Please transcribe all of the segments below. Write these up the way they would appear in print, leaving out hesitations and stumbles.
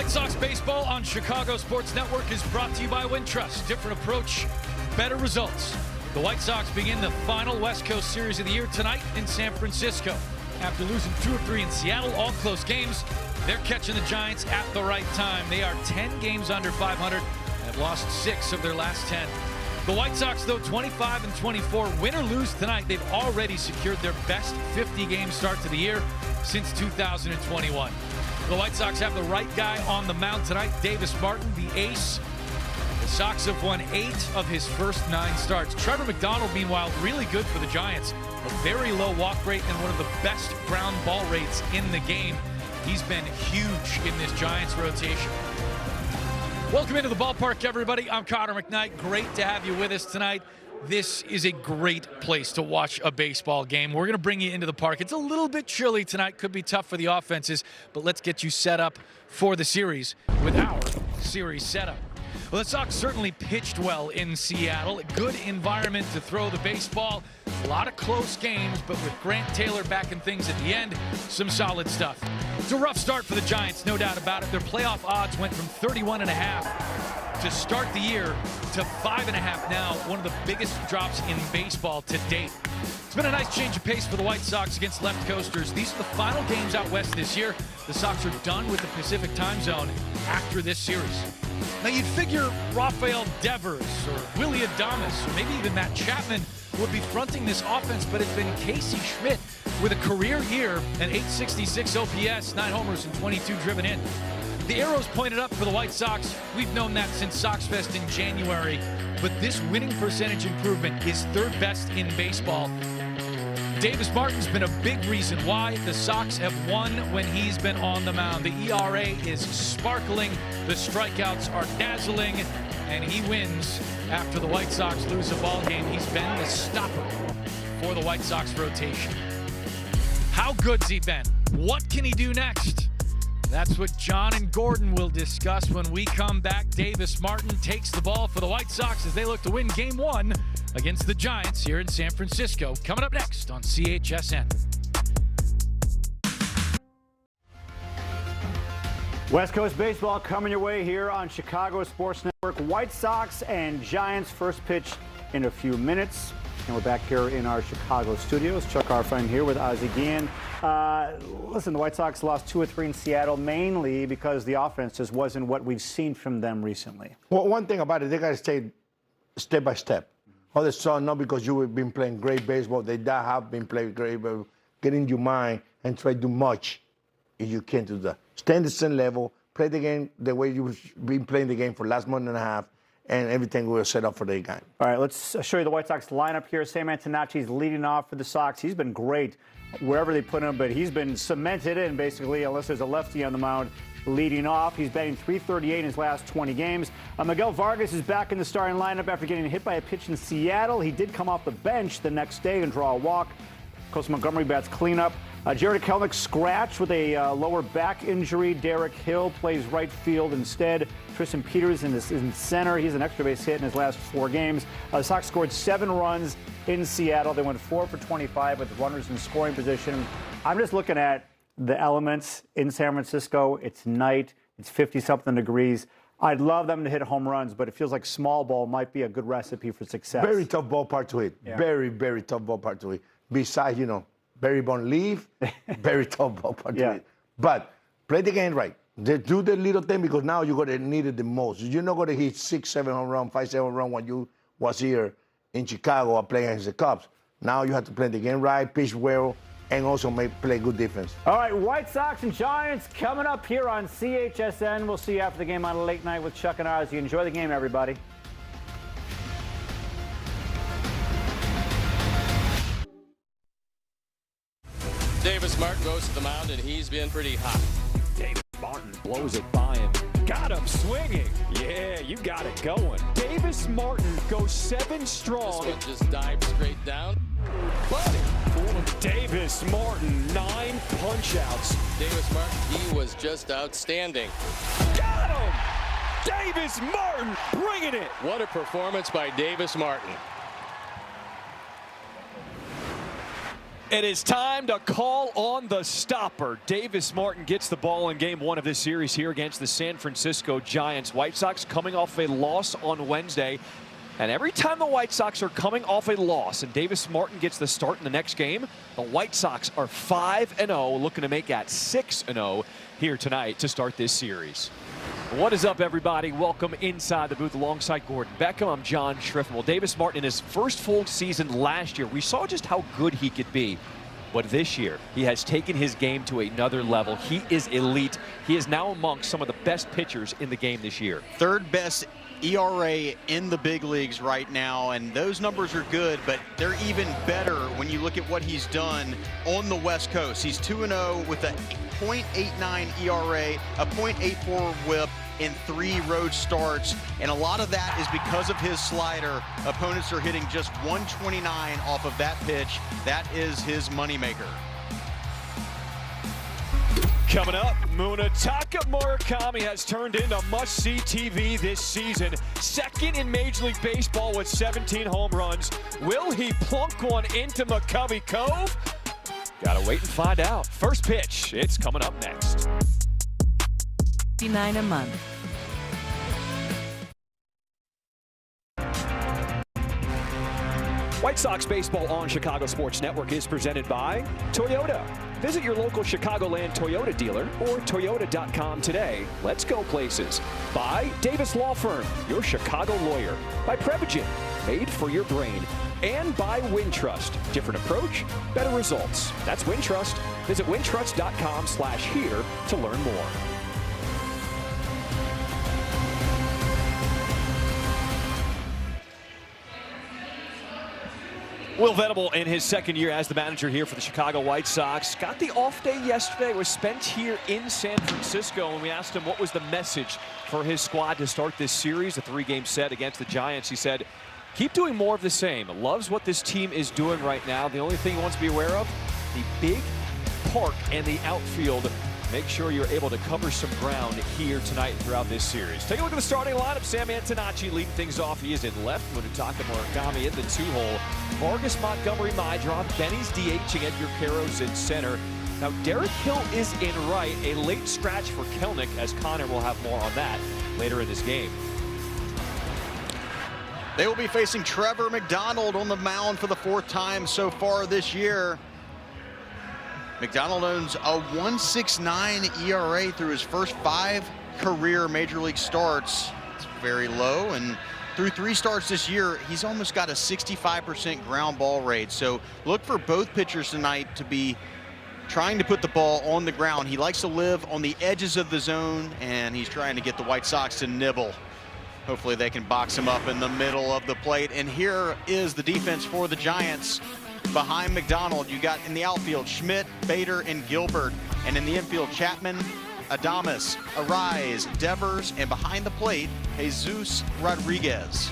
White Sox baseball on Chicago Sports Network is brought to you by Wintrust. Different approach, better results. The White Sox begin the final West Coast series of the year tonight in San Francisco. After losing 2 of 3 in Seattle, all close games, they're catching the Giants at the right time. They are 10 games under 500 and have lost 6 of their last 10. The White Sox, though 25-24, win or lose tonight, they've already secured their best 50-game start to the year since 2021. The White Sox have the right guy on the mound tonight, Davis Martin, the ace. The Sox have won 8 of his first 9 starts. Trevor McDonald, meanwhile, really good for the Giants. A very low walk rate and one of the best ground ball rates in the game. He's been huge in this Giants rotation. Welcome into the ballpark, everybody. I'm Connor McKnight. Great to have you with us tonight. This is a great place to watch a baseball game. We're going to bring you into the park. It's a little bit chilly tonight. Could be tough for the offenses, but let's get you set up for the series with our series setup. Well, the Sox certainly pitched well in Seattle. A good environment to throw the baseball. A lot of close games, but with Grant Taylor backing things at the end, some solid stuff. It's a rough start for the Giants, no doubt about it. Their playoff odds went from 31.5 to start the year to 5.5 now, one of the biggest drops in baseball to date. It's been a nice change of pace for the White Sox against left coasters. These are the final games out west this year. The Sox are done with the Pacific time zone after this series. Now you'd figure Rafael Devers or Willie Adames or maybe even Matt Chapman would be fronting this offense, but it's been Casey Schmidt with a career year, an .866 OPS, 9 homers and 22 driven in. The arrow's pointed up for the White Sox. We've known that since Sox Fest in January, but this winning percentage improvement is 3rd best in baseball. Davis Martin's been a big reason why the Sox have won when he's been on the mound. The ERA is sparkling, the strikeouts are dazzling, and he wins after the White Sox lose a ball game. He's been the stopper for the White Sox rotation. How good's he been? What can he do next? That's what John and Gordon will discuss when we come back. Davis Martin takes the ball for the White Sox as they look to win Game 1 against the Giants here in San Francisco. Coming up next on CHSN. West Coast baseball coming your way here on Chicago Sports Network. White Sox and Giants first pitch in a few minutes. And we're back here in our Chicago studios. Chuck Arfine here with Ozzie Guillen. Listen, the White Sox lost 2 or 3 in Seattle, mainly because the offense just wasn't what we've seen from them recently. Well, one thing about it, they got to stay step by step. All of a sudden, not because you have been playing great baseball, they have been playing great, but get in your mind and try to do much if you can do that. Stay in the same level, play the game the way you've been playing the game for the last month and a half, and everything will set up for the game. All right, let's show you the White Sox lineup here. Sam Antonacci's leading off for the Sox. He's been great wherever they put him, but he's been cemented in basically, unless there's a lefty on the mound leading off. He's batting .338 in his last 20 games. Miguel Vargas is back in the starting lineup after getting hit by a pitch in Seattle. He did come off the bench the next day and draw a walk. Coach Montgomery bats cleanup. Jared Kelenic scratched with a lower back injury. Derek Hill plays right field instead. Tristan Peters is in center. He's an extra base hit in his last 4 games. The Sox scored 7 runs in Seattle. They went 4 for 25 with runners in scoring position. I'm just looking at the elements in San Francisco. It's night. It's 50-something degrees. I'd love them to hit home runs, but it feels like small ball might be a good recipe for success. Very tough ballpark to hit. Yeah. Very, very tough ballpark to hit. Besides, Barry Bonds leave, very tough ballpark to hit. But play the game right. Do the little thing because now you're going to need it the most. You're not going to hit 6, 7 home run, 5, 7 run when you was here in Chicago or playing against the Cubs. Now you have to play the game right, pitch well, and also play good defense. All right, White Sox and Giants coming up here on CHSN. We'll see you after the game on a late night with Chuck and Ozzie. Enjoy the game, everybody. Davis Martin goes to the mound, and he's been pretty hot. Davis Martin blows it by him. Got him swinging. Yeah, you got it going. Davis Martin goes 7 strong. This one just dived straight down. Buddy. Davis Martin, 9 punch-outs. Davis Martin, he was just outstanding. Got him! Davis Martin bringing it. What a performance by Davis Martin. It is time to call on the stopper. Davis Martin gets the ball in game 1 of this series here against the San Francisco Giants. White Sox coming off a loss on Wednesday. And every time the White Sox are coming off a loss and Davis Martin gets the start in the next game, the White Sox are 5-0, looking to make that 6-0 here tonight to start this series. What is up, everybody? Welcome inside the booth alongside Gordon Beckham. I'm John Schriffen. Well, Davis Martin, in his first full season last year, we saw just how good he could be. But this year, he has taken his game to another level. He is elite. He is now amongst some of the best pitchers in the game this year. Third best ERA in the big leagues right now, and those numbers are good, but they're even better when you look at what he's done on the West Coast. He's 2-0 with a .89 ERA, a .84 WHIP in 3 road starts, and a lot of that is because of his slider. Opponents are hitting just 129 off of that pitch. That is his moneymaker. Coming up, Munetaka Murakami has turned into must-see TV this season. Second in Major League Baseball with 17 home runs. Will he plunk one into McCovey Cove? Gotta wait and find out. First pitch, it's coming up next. $59 a month. White Sox baseball on Chicago Sports Network is presented by Toyota. Visit your local Chicagoland Toyota dealer or Toyota.com today. Let's go places. By Davis Law Firm, your Chicago lawyer. By Prevagen, made for your brain. And by Wintrust. Different approach, better results. That's Wintrust. Visit wintrust.com/here to learn more. Will Venable, in his second year as the manager here for the Chicago White Sox, got the off day yesterday, was spent here in San Francisco, and we asked him what was the message for his squad to start this series, a 3-game set against the Giants. He said, keep doing more of the same. Loves what this team is doing right now. The only thing he wants to be aware of, the big park and the outfield. Make sure you're able to cover some ground here tonight throughout this series. Take a look at the starting lineup. Sam Antonacci leading things off. He is in left. Munetaka Murakami in the 2-hole. Vargas, Montgomery, Mydrop. Benny's DHing. Edgar Queiroz in center. Now, Derek Hill is in right. A late scratch for Kelnick, as Connor will have more on that later in this game. They will be facing Trevor McDonald on the mound for the 4th time so far this year. McDonald owns a 1.69 ERA through his first 5 career Major League starts. It's very low, and through 3 starts this year, he's almost got a 65% ground ball rate. So look for both pitchers tonight to be trying to put the ball on the ground. He likes to live on the edges of the zone, and he's trying to get the White Sox to nibble. Hopefully they can box him up in the middle of the plate. And here is the defense for the Giants. Behind McDonald, you got in the outfield Schmidt, Bader, and Gilbert. And in the infield, Chapman, Adames, Arise, Devers, and behind the plate, Jesus Rodriguez.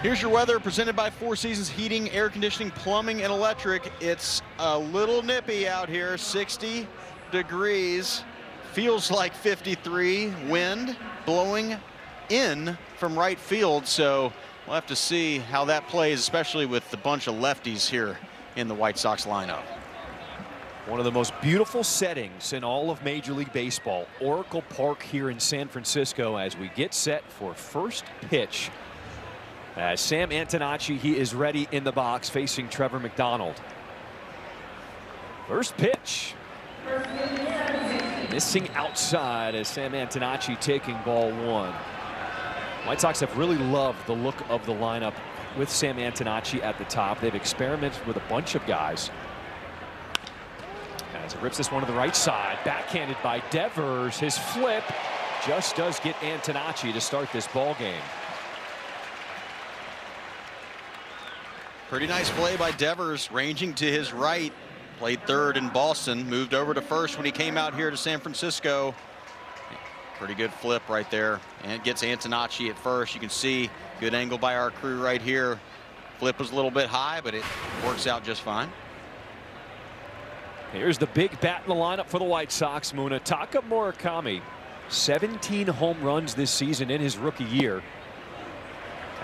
Here's your weather presented by 4 Seasons Heating, Air Conditioning, Plumbing, and Electric. It's a little nippy out here, 60 degrees. Feels like 53, wind blowing in from right field, so we'll have to see how that plays, especially with the bunch of lefties here in the White Sox lineup. One of the most beautiful settings in all of Major League Baseball, Oracle Park here in San Francisco, as we get set for first pitch. As Sam Antonacci, he is ready in the box facing Trevor McDonald. First pitch. Missing outside as Sam Antonacci taking ball 1. White Sox have really loved the look of the lineup with Sam Antonacci at the top. They've experimented with a bunch of guys. As it rips this one to the right side, backhanded by Devers. His flip just does get Antonacci to start this ball game. Pretty nice play by Devers, ranging to his right. Played third in Boston, moved over to first when he came out here to San Francisco. Pretty good flip right there, and it gets Antonacci at first. You can see good angle by our crew right here. Flip was a little bit high, but it works out just fine. Here's the big bat in the lineup for the White Sox, Munetaka Murakami. 17 home runs this season in his rookie year,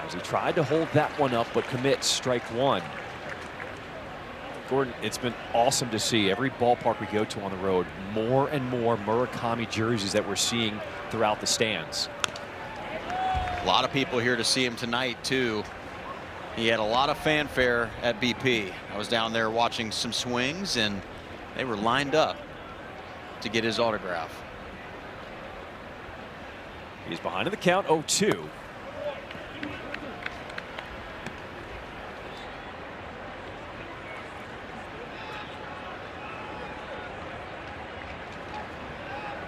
as he tried to hold that one up but commits strike 1. Gordon, it's been awesome to see every ballpark we go to on the road, more and more Murakami jerseys that we're seeing throughout the stands. A lot of people here to see him tonight, too. He had a lot of fanfare at BP. I was down there watching some swings, and they were lined up to get his autograph. He's behind in the count, 0-2.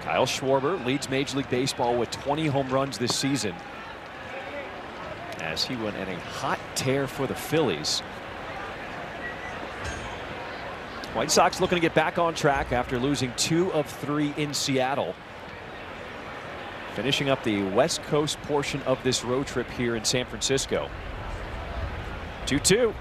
Kyle Schwarber leads Major League Baseball with 20 home runs this season, as he went in a hot tear for the Phillies. White Sox looking to get back on track after losing 2 of 3 in Seattle. Finishing up the West Coast portion of this road trip here in San Francisco. 2-2.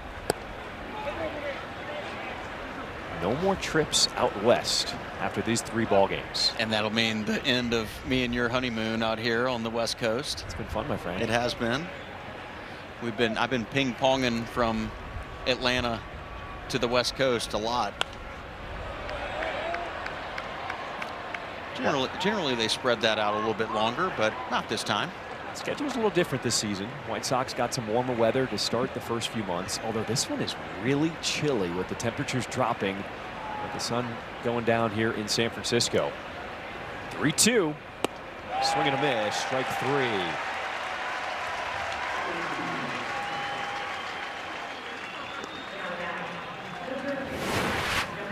No more trips out west after these 3 ball games. And that'll mean the end of me and your honeymoon out here on the West Coast. It's been fun, my friend. It has been. I've been ping-ponging from Atlanta to the West Coast a lot. Generally they spread that out a little bit longer, but not this time. Schedule's a little different this season. White Sox got some warmer weather to start the first few months, although this one is really chilly with the temperatures dropping, with the sun going down here in San Francisco. 3-2. Swing and a miss. Strike 3.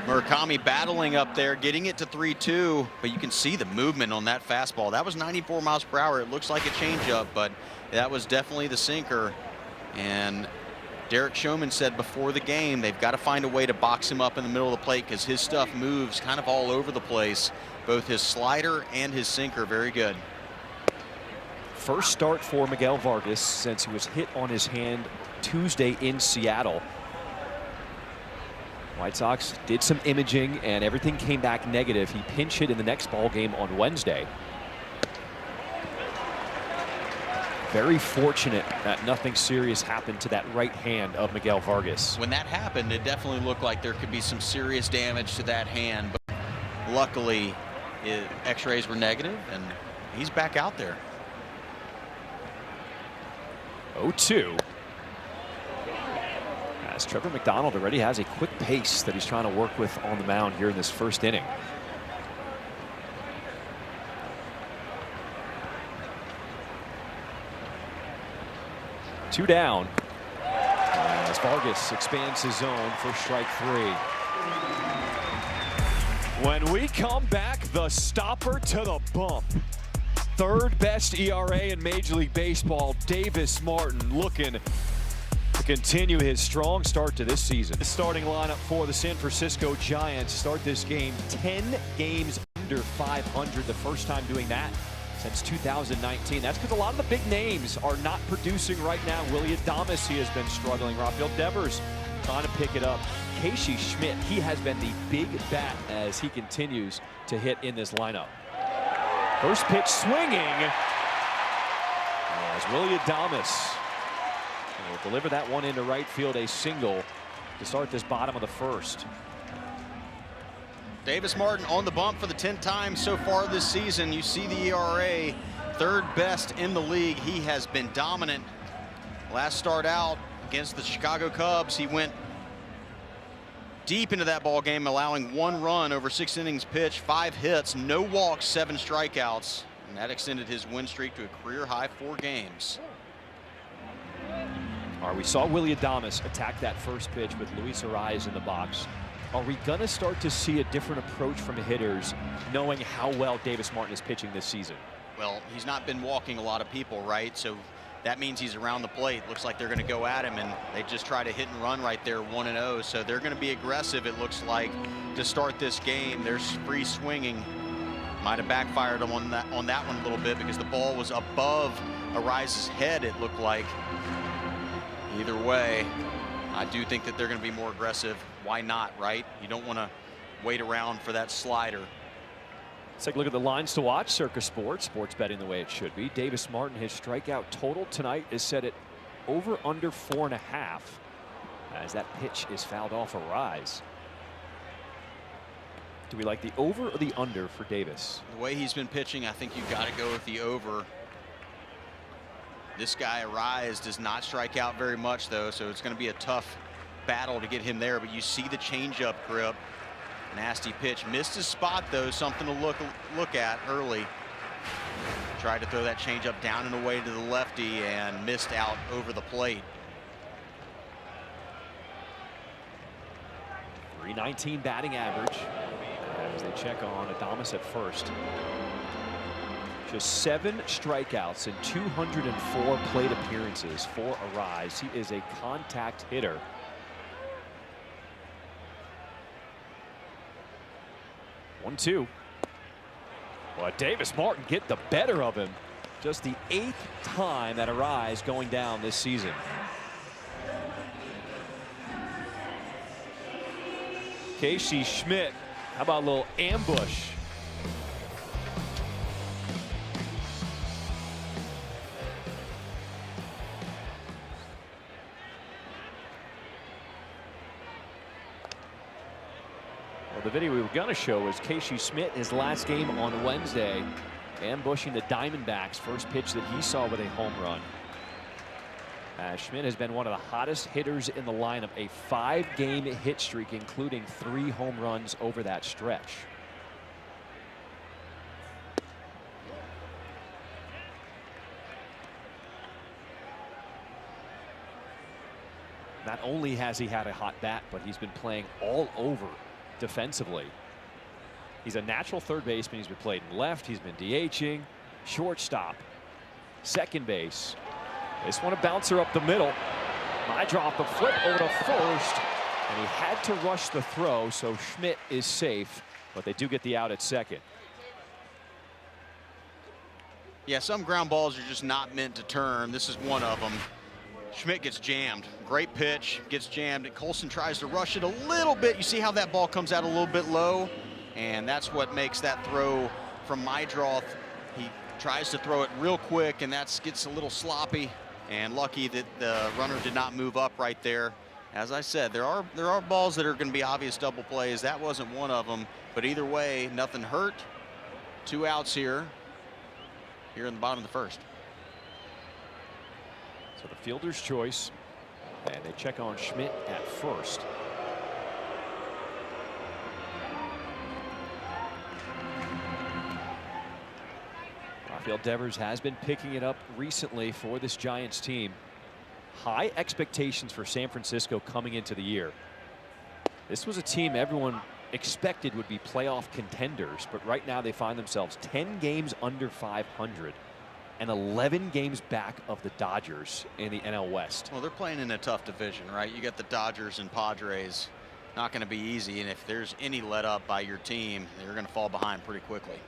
Murakami battling up there, getting it to 3-2, but you can see the movement on that fastball. That was 94 miles per hour. It looks like a changeup, but that was definitely the sinker. And Derek Showman said before the game they've got to find a way to box him up in the middle of the plate because his stuff moves kind of all over the place. Both his slider and his sinker very good. First start for Miguel Vargas since he was hit on his hand Tuesday in Seattle. White Sox did some imaging and everything came back negative. He pinch hit in the next ball game on Wednesday. Very fortunate that nothing serious happened to that right hand of Miguel Vargas. When that happened, it definitely looked like there could be some serious damage to that hand, but luckily x-rays were negative and he's back out there. 0-2. As Trevor McDonald already has a quick pace that he's trying to work with on the mound here in this first inning. Two down as Vargas expands his zone for strike 3. When we come back, the stopper to the bump. Third best ERA in Major League Baseball, Davis Martin looking to continue his strong start to this season. The starting lineup for the San Francisco Giants start this game 10 games under 500, the first time doing that since 2019. That's because a lot of the big names are not producing right now. Willie Adames, he has been struggling. Rafael Devers trying to pick it up. Casey Schmidt, he has been the big bat as he continues to hit in this lineup. First pitch swinging as Willie Adames will deliver that one into right field, a single to start this bottom of the first. Davis Martin on the bump for the 10th time so far this season. You see the ERA, third best in the league. He has been dominant. Last start out against the Chicago Cubs, he went deep into that ball game, allowing 1 run over 6 innings pitched, 5 hits, no walks, 7 strikeouts, and that extended his win streak to a career high 4 games. All right, we saw Willie Adames attack that first pitch with Luis Arraez in the box. Are we going to start to see a different approach from hitters, knowing how well Davis Martin is pitching this season? Well, he's not been walking a lot of people, right? So that means he's around the plate. Looks like they're going to go at him, and they just try to hit and run right there, 1-0. So they're going to be aggressive, it looks like, to start this game. There's free swinging. Might have backfired him on that one a little bit because the ball was above Arraez's head, it looked like. Either way, I do think that they're going to be more aggressive. Why not, right? You don't want to wait around for that slider. Let's take a look at the lines to watch. Circa Sports, sports betting the way it should be. Davis Martin, his strikeout total tonight is set at over under 4.5. as that pitch is fouled off Arise. Do we like the over or the under for Davis? The way he's been pitching, I think you've got to go with the over. This guy, Arise, does not strike out very much, though, so it's going to be a tough battle to get him there. But you see the changeup grip. Nasty pitch. Missed his spot, though. Something to look at early. Tried to throw that changeup down and away to the lefty and missed out over the plate. .319 batting average as they check on Adames at first. Just 7 strikeouts and 204 plate appearances for Arise. He is a contact hitter. One, two. Well, Davis Martin get the better of him. Just the 8th time at Arise going down this season. Casey Schmidt, how about a little ambush? Well, the video we were going to show is Casey Schmidt, his last game on Wednesday, ambushing the Diamondbacks. First pitch that he saw with a home run. Schmidt has been one of the hottest hitters in the lineup, a 5-game hit streak, including 3 home runs over that stretch. Not only has he had a hot bat, but he's been playing all over defensively. He's a natural third baseman. He's been playing left. He's been DHing, shortstop, second base. This one a bouncer up the middle. My drop a flip over to first, and he had to rush the throw, so Schmidt is safe, but they do get the out at second. Yeah, some ground balls are just not meant to turn. This is one of them. Schmidt gets jammed. Great pitch, gets jammed, and Colson tries to rush it a little bit. You see how that ball comes out a little bit low, and that's what makes that throw from Mydroth. He tries to throw it real quick, and that gets a little sloppy. And lucky that the runner did not move up right there. As I said, there are balls that are going to be obvious double plays. That wasn't one of them. But either way, nothing hurt. 2 outs here in the bottom of the first. So the fielder's choice, and they check on Schmidt at first. Rafael Devers has been picking it up recently for this Giants team. High expectations for San Francisco coming into the year. This was a team everyone expected would be playoff contenders, but right now they find themselves 10 games under 500 and 11 games back of the Dodgers in the NL West. Well, they're playing in a tough division, right? You got the Dodgers and Padres. Not going to be easy, and if there's any let up by your team, they're going to fall behind pretty quickly.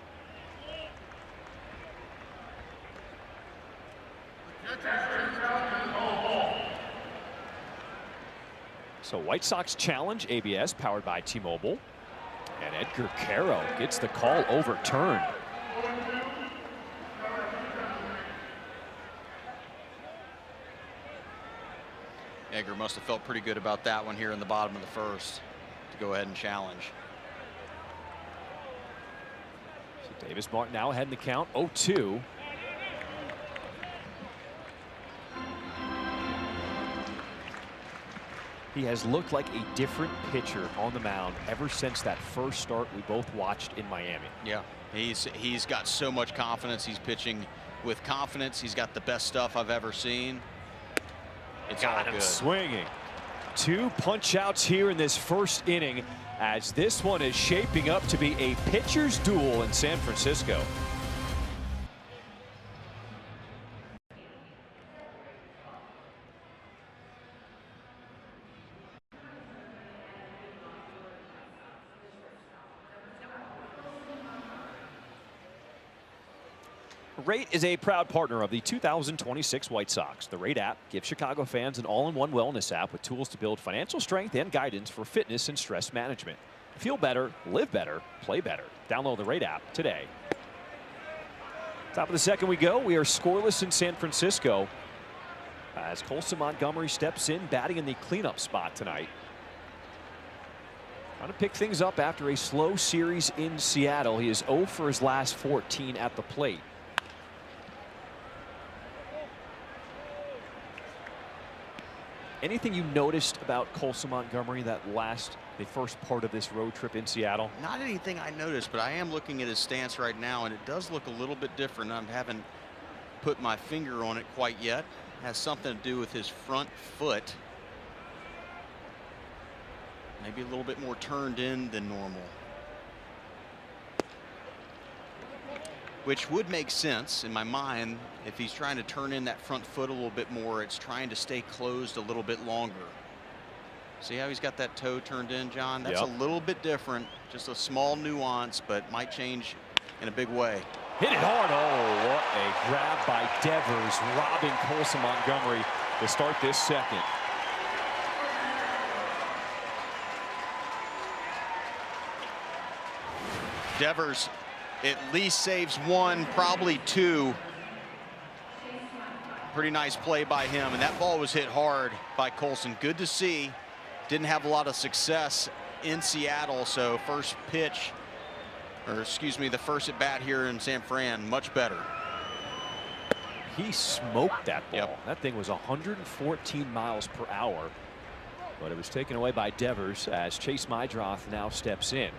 So White Sox challenge ABS powered by T-Mobile, and Edgar Caro gets the call overturned. Edgar must have felt pretty good about that one here in the bottom of the first to go ahead and challenge. So Davis Martin now ahead in the count, 0-2. He has looked like a different pitcher on the mound ever since that first start we both watched in Miami. Yeah, he's got so much confidence. He's pitching with confidence. He's got the best stuff I've ever seen. It's got him swinging. 2 punch outs here in this first inning, as this one is shaping up to be a pitcher's duel in San Francisco. Rate is a proud partner of the 2026 White Sox. The Rate app gives Chicago fans an all-in-one wellness app with tools to build financial strength and guidance for fitness and stress management. Feel better, live better, play better. Download the Rate app today. Top of the second we go. We are scoreless in San Francisco. as Colson Montgomery steps in, batting in the cleanup spot tonight. Trying to pick things up after a slow series in Seattle. He is 0 for his last 14 at the plate. Anything you noticed about Colson Montgomery the first part of this road trip in Seattle? Not anything I noticed, but I am looking at his stance right now, and it does look a little bit different. I haven't put my finger on it quite yet. It has something to do with his front foot. Maybe a little bit more turned in than normal, which would make sense in my mind. If he's trying to turn in that front foot a little bit more, it's trying to stay closed a little bit longer. See how he's got that toe turned in, John? That's a little bit different, just a small nuance, but might change in a big way. Hit it hard. Oh, what a grab by Devers, robbing Colson Montgomery to start this second. Devers at least saves one, probably two. Pretty nice play by him, and that ball was hit hard by Colson. Good to see. Didn't have a lot of success in Seattle, so first pitch, or excuse me, the first at bat here in San Fran, much better. He smoked that ball. That thing was 114 miles per hour, but it was taken away by Devers as Chase Mydroth now steps in.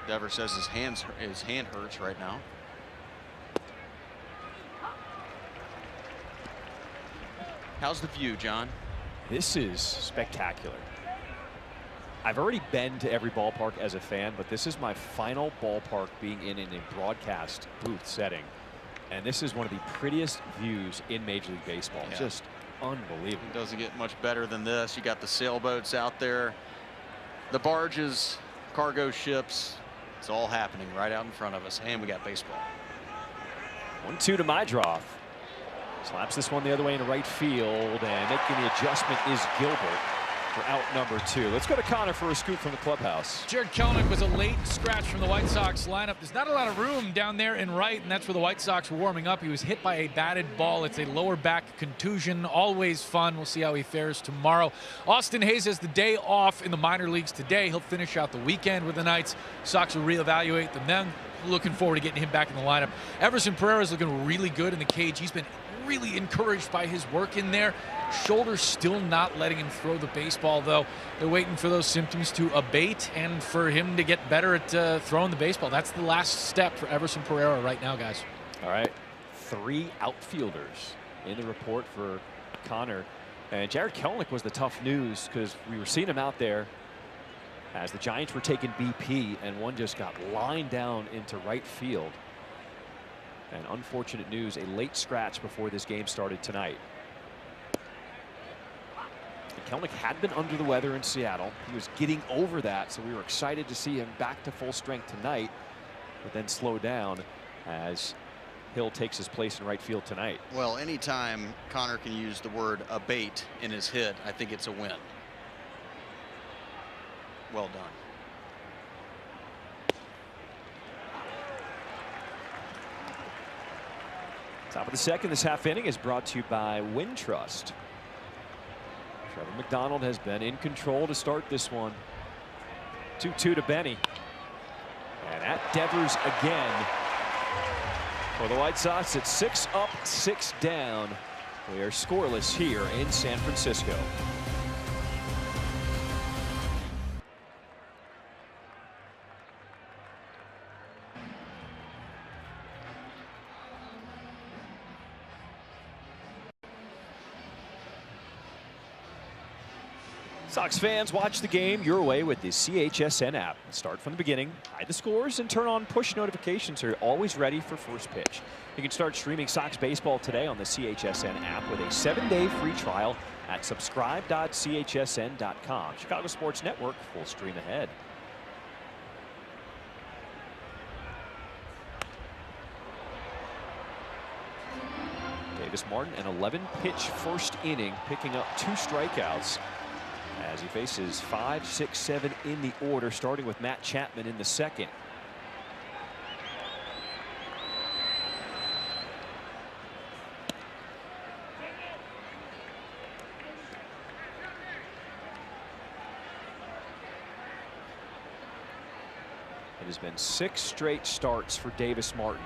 Devers says his hand hurts right now. How's the view, John? This is spectacular. I've already been to every ballpark as a fan, but this is my final ballpark being in a broadcast booth setting. And this is one of the prettiest views in Major League Baseball. Just unbelievable. It doesn't get much better than this. You got the sailboats out there, the barges, cargo ships. It's all happening right out in front of us, and we got baseball. 1-2 to Mydroth. Slaps this one the other way into right field, and making the adjustment is Gilbert for out number 2. Let's go to Connor for a scoop from the clubhouse. Jarred Kelenic was a late scratch from the White Sox lineup. There's not a lot of room down there in right, and that's where the White Sox were warming up. He was hit by a batted ball. It's a lower back contusion. Always fun. We'll see how he fares tomorrow. Austin Hayes has the day off in the minor leagues today. He'll finish out the weekend with the Knights. Sox will reevaluate them then. Looking forward to getting him back in the lineup. Everson Pereira is looking really good in the cage. He's been really encouraged by his work in there. Shoulder still not letting him throw the baseball, though. They're waiting for those symptoms to abate and for him to get better at throwing the baseball. That's the last step for Everson Pereira right now, guys. All right, 3 outfielders in the report for Connor. And Jarred Kelenic was the tough news because we were seeing him out there as the Giants were taking BP, and one just got lined down into right field. And unfortunate news, a late scratch before this game started tonight. And Kelenic had been under the weather in Seattle. He was getting over that, so we were excited to see him back to full strength tonight, but then slow down as Hill takes his place in right field tonight. Well, anytime Connor can use the word abate in his hit, I think it's a win. Well done. Top of the second, this half inning is brought to you by Wintrust. Trevor McDonald has been in control to start this one. 2-2 to Benny. And at Devers again. For the White Sox, it's 6 up, 6 down. We are scoreless here in San Francisco. Sox fans, watch the game your way with the CHSN app. Start from the beginning, hide the scores, and turn on push notifications so you're always ready for first pitch. You can start streaming Sox baseball today on the CHSN app with a 7-day free trial at subscribe.chsn.com. Chicago Sports Network, full stream ahead. Davis Martin, an 11-pitch first inning, picking up 2 strikeouts. As he faces 5, 6, 7 in the order, starting with Matt Chapman in the second. has been 6 straight starts for Davis Martin,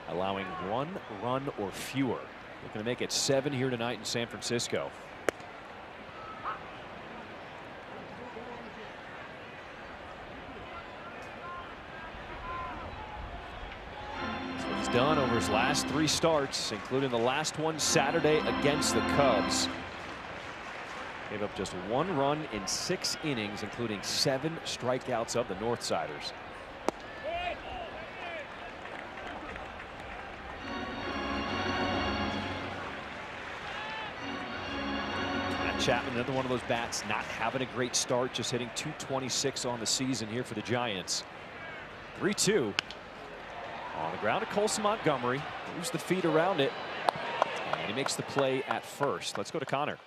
allowing 1 run or fewer. Looking to make it 7 here tonight in San Francisco. Done over his last 3 starts, including the last one Saturday against the Cubs. Gave up just 1 run in 6 innings, including 7 strikeouts of the Northsiders. Matt Chapman, another one of those bats not having a great start, just hitting .226 on the season here for the Giants. 3-2. On the ground to Colson Montgomery, moves the feet around it, and he makes the play at first. Let's go to Connor.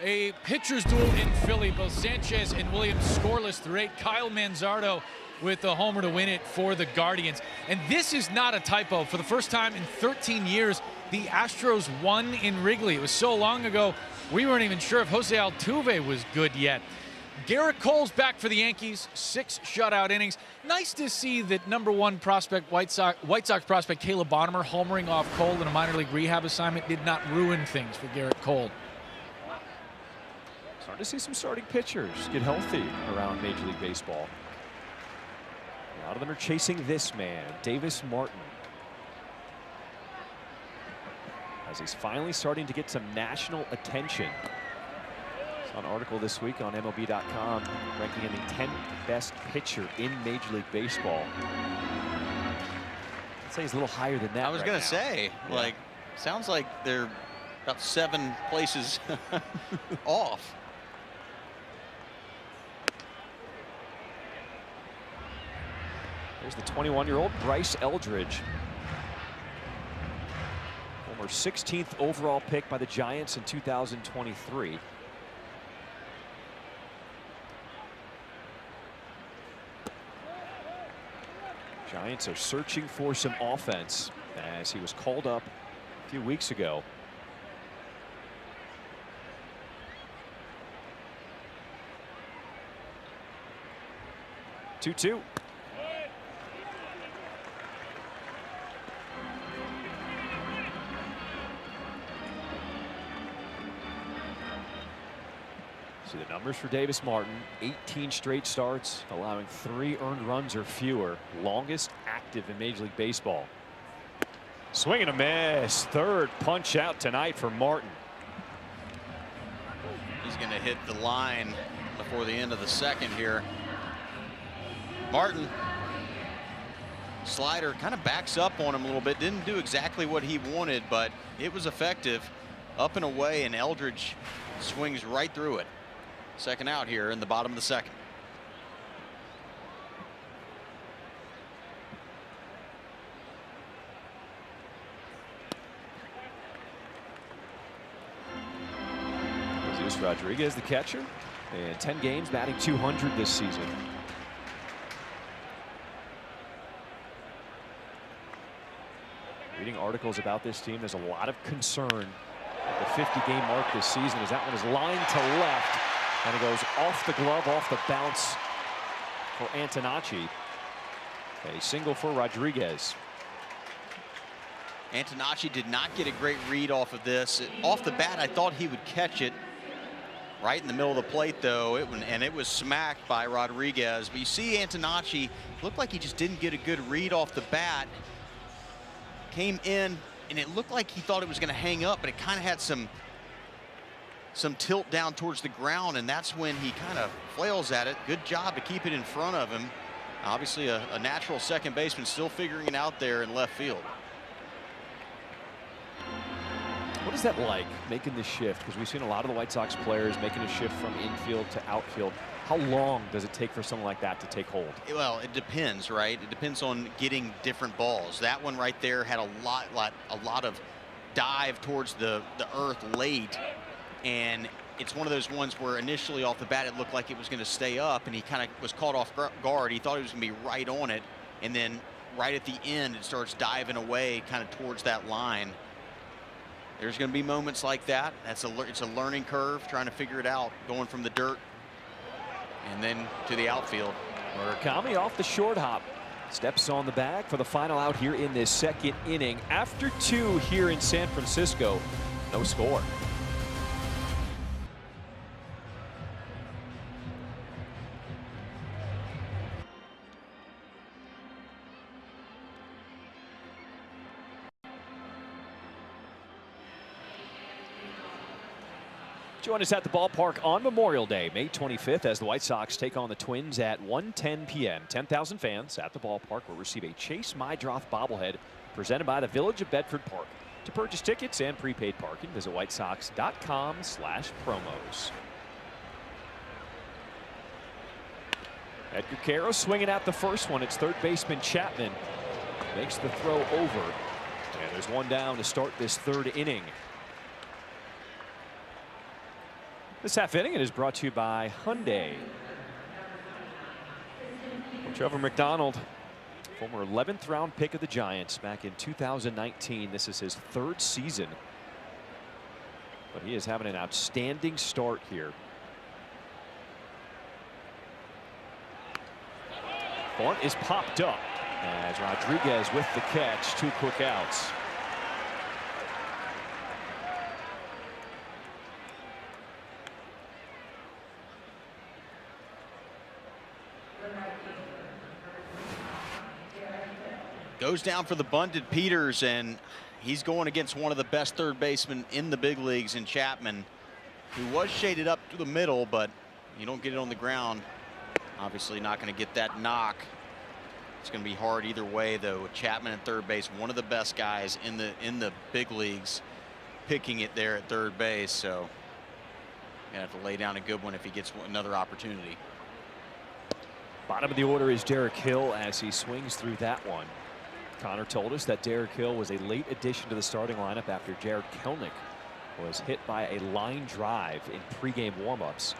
A pitcher's duel in Philly. Both Sanchez and Williams scoreless through 8. Kyle Manzardo with the homer to win it for the Guardians. And this is not a typo. For the first time in 13 years, the Astros won in Wrigley. It was so long ago, we weren't even sure if Jose Altuve was good yet. Garrett Cole's back for the Yankees, 6 shutout innings. Nice to see that #1 prospect, White Sox prospect Caleb Bonham homering off Cole in a minor league rehab assignment did not ruin things for Garrett Cole. Starting to see some starting pitchers get healthy around Major League Baseball. A lot of them are chasing this man, Davis Martin, as he's finally starting to get some national attention. An article this week on MLB.com ranking him the 10th best pitcher in Major League Baseball. I'd say he's a little higher than that. I was right going now. to say, Yeah. like, sounds like they're about 7 places off. There's the 21-year-old Bryce Eldridge. Former 16th overall pick by the Giants in 2023. Giants are searching for some offense as he was called up a few weeks ago. Two-two. See the numbers for Davis Martin: 18 straight starts, allowing 3 earned runs or fewer, longest active in Major League Baseball. Swing and a miss. 3rd punch out tonight for Martin. He's going to hit the line before the end of the 2nd here. Martin, slider kind of backs up on him a little bit. Didn't do exactly what he wanted, but it was effective. Up and away, and Eldridge swings right through it. 2nd out here in the bottom of the 2nd. Jesus Rodriguez, the catcher, and 10 games, batting .200 this season. Reading articles about this team, there's a lot of concern at the 50-game mark this season, as that one is lined to left. And it goes off the glove, off the bounce for Antonacci. A single for Rodriguez. Antonacci did not get a great read off of this. Off the bat, I thought he would catch it right in the middle of the plate, though. It was smacked by Rodriguez. But you see Antonacci looked like he just didn't get a good read off the bat. Came in, and it looked like he thought it was going to hang up, but it kind of had some tilt down towards the ground, and that's when he kind of flails at it. Good job to keep it in front of him. Obviously a natural second baseman, still figuring it out there in left field. What is that like, making this shift? Because we've seen a lot of the White Sox players making a shift from infield to outfield. How long does it take for something like that to take hold? Well, it depends, right? It depends on getting different balls. That one right there had a lot of dive towards the earth late. And it's one of those ones where initially off the bat it looked like it was going to stay up, and he kind of was caught off guard. He thought he was going to be right on it, and then right at the end it starts diving away kind of towards that line. There's going to be moments like that. It's a learning curve, trying to figure it out, going from the dirt and then to the outfield. Murakami off the short hop. Steps on the bag for the final out here in this second inning. After 2 here in San Francisco, no score. Join us at the ballpark on Memorial Day, May 25th, as the White Sox take on the Twins at 1:10 p.m. 10,000 fans at the ballpark will receive a Chase Mydroth bobblehead presented by the Village of Bedford Park. To purchase tickets and prepaid parking, visit whitesox.com/promos. Edgar Caro swinging at the first one. It's third baseman Chapman. Makes the throw over. And there's one down to start this third inning. This half inning is brought to you by Hyundai. Trevor McDonald, former 11th round pick of the Giants back in 2019. This is his 3rd season. But he is having an outstanding start here. Bunt is popped up as Rodriguez with the catch. 2 quick outs. Goes down for the bunted Peters, and he's going against one of the best third basemen in the big leagues in Chapman, who was shaded up to the middle, but you don't get it on the ground. Obviously not going to get that knock. It's going to be hard either way, though, with Chapman at third base, one of the best guys in the big leagues, picking it there at third base. So gonna have to lay down a good one if he gets another opportunity. Bottom of the order is Derek Hill as he swings through that one. Connor told us that Derek Hill was a late addition to the starting lineup after Jared Kelnick was hit by a line drive in pregame warmups.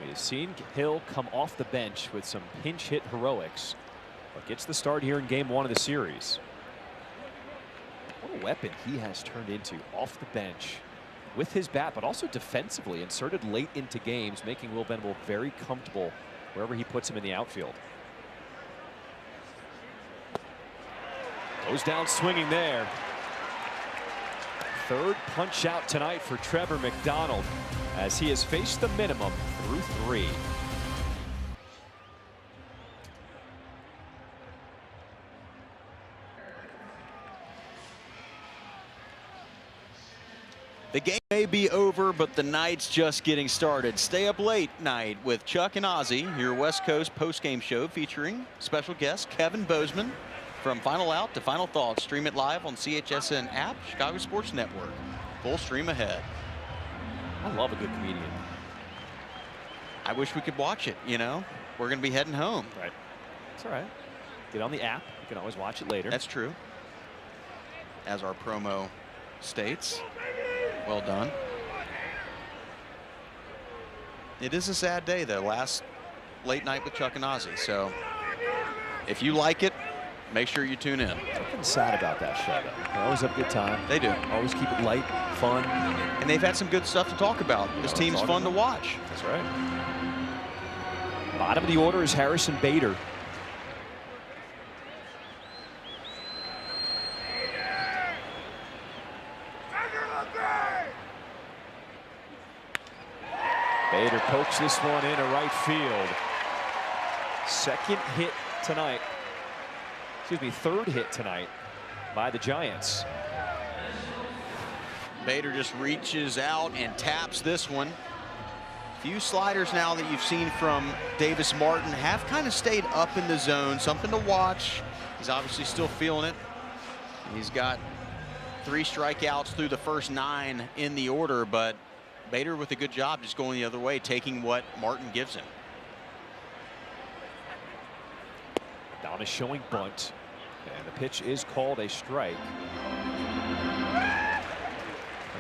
We have seen Hill come off the bench with some pinch hit heroics, but gets the start here in game 1 of the series. What a weapon he has turned into off the bench with his bat, but also defensively inserted late into games, making Will Venable very comfortable wherever he puts him in the outfield. Goes down swinging there. 3rd punch out tonight for Trevor McDonald as he has faced the minimum through 3. The game may be over, but the night's just getting started. Stay up late night with Chuck and Ozzy, your West Coast postgame show featuring special guest Kevin Bozeman. From Final Out to Final Thoughts, stream it live on CHSN app, Chicago Sports Network. Full stream ahead. I love a good comedian. I wish we could watch it, you know. We're going to be heading home. Right. It's all right. Get on the app. You can always watch it later. That's true. As our promo states. Well done. It is a sad day, though. Last late night with Chuck and Ozzy. So if you like it, make sure you tune in. Nothing sad about that show, though. They always have a good time. They do. Always keep it light, fun. And they've had some good stuff to talk about. This team's fun to watch. That's right. Bottom of the order is Harrison Bader. Bader pokes this one into right field. 2nd hit tonight. Excuse me, 3rd hit tonight by the Giants. Bader just reaches out and taps this one. Few sliders now that you've seen from Davis Martin have kind of stayed up in the zone. Something to watch. He's obviously still feeling it. He's got 3 strikeouts through the first 9 in the order, but Bader with a good job just going the other way, taking what Martin gives him. Down is showing bunt, and the pitch is called a strike.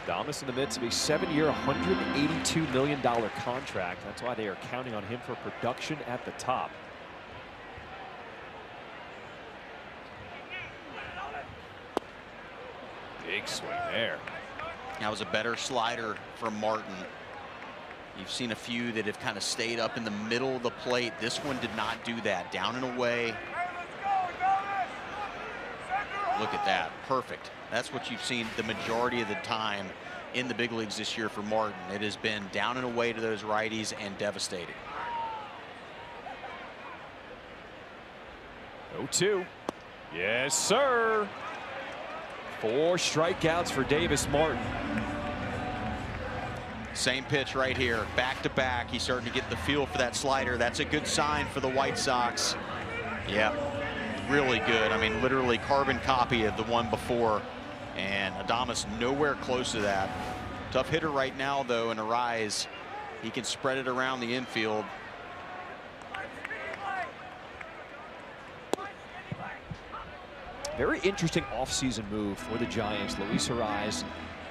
Adames in the midst of a 7-year, $182 million contract. That's why they are counting on him for production at the top. Big swing there. That was a better slider from Martin. You've seen a few that have kind of stayed up in the middle of the plate. This one did not do that. Down and away. Look at that. Perfect. That's what you've seen the majority of the time in the big leagues this year for Martin. It has been down and away to those righties and devastating. 0-2. Yes, sir. 4 strikeouts for Davis Martin. Same pitch right here, back to back. He's starting to get the feel for that slider. That's a good sign for the White Sox. Yeah, really good. I mean, literally carbon copy of the one before. And Adames nowhere close to that. Tough hitter right now, though, in Arise. He can spread it around the infield. Very interesting offseason move for the Giants. Luis Arise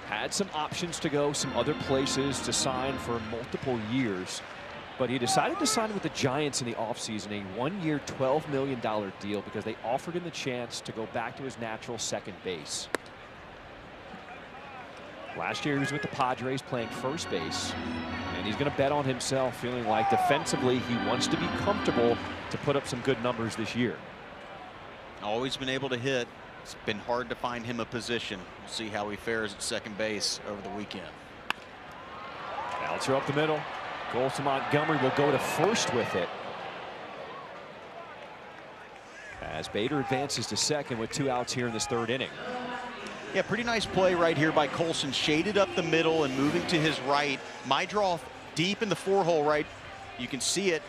had some options to go some other places to sign for multiple years, but he decided to sign with the Giants in the offseason, a 1-year, $12 million deal, because they offered him the chance to go back to his natural second base. Last year he was with the Padres playing first base, and he's going to bet on himself, feeling like defensively he wants to be comfortable to put up some good numbers this year. Always been able to hit. It's been hard to find him a position. We'll see how he fares at second base over the weekend. Bouncer up the middle. Goes to Montgomery, will go to first with it. As Bader advances to second with 2 outs here in this 3rd inning. Yeah, pretty nice play right here by Colson. Shaded up the middle and moving to his right. My draw deep in the 4-hole right. You can see it.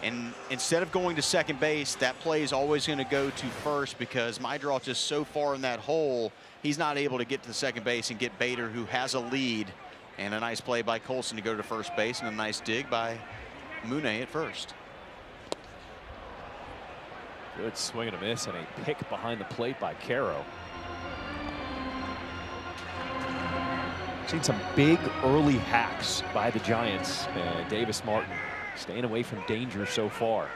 And instead of going to second base, that play is always going to go to first, because my draw just so far in that hole, he's not able to get to the second base and get Bader, who has a lead. And a nice play by Colson to go to first base, and a nice dig by Mune at first. Good swing and a miss, and a pick behind the plate by Caro. Seen some big early hacks by the Giants, and Davis Martin staying away from danger so far.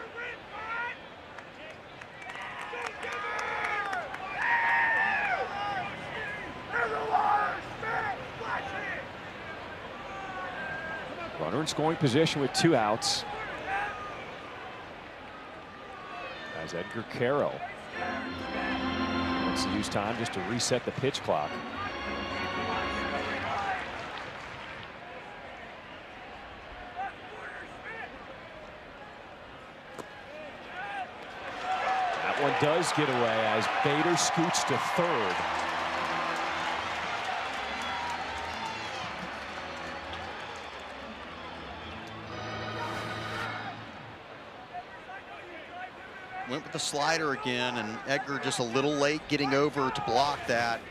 Runner in scoring position with 2 outs. As Edgar Caro wants to use time just to reset the pitch clock. One does get away as Bader scoots to third. Went with the slider again, and Edgar just a little late getting over to block that.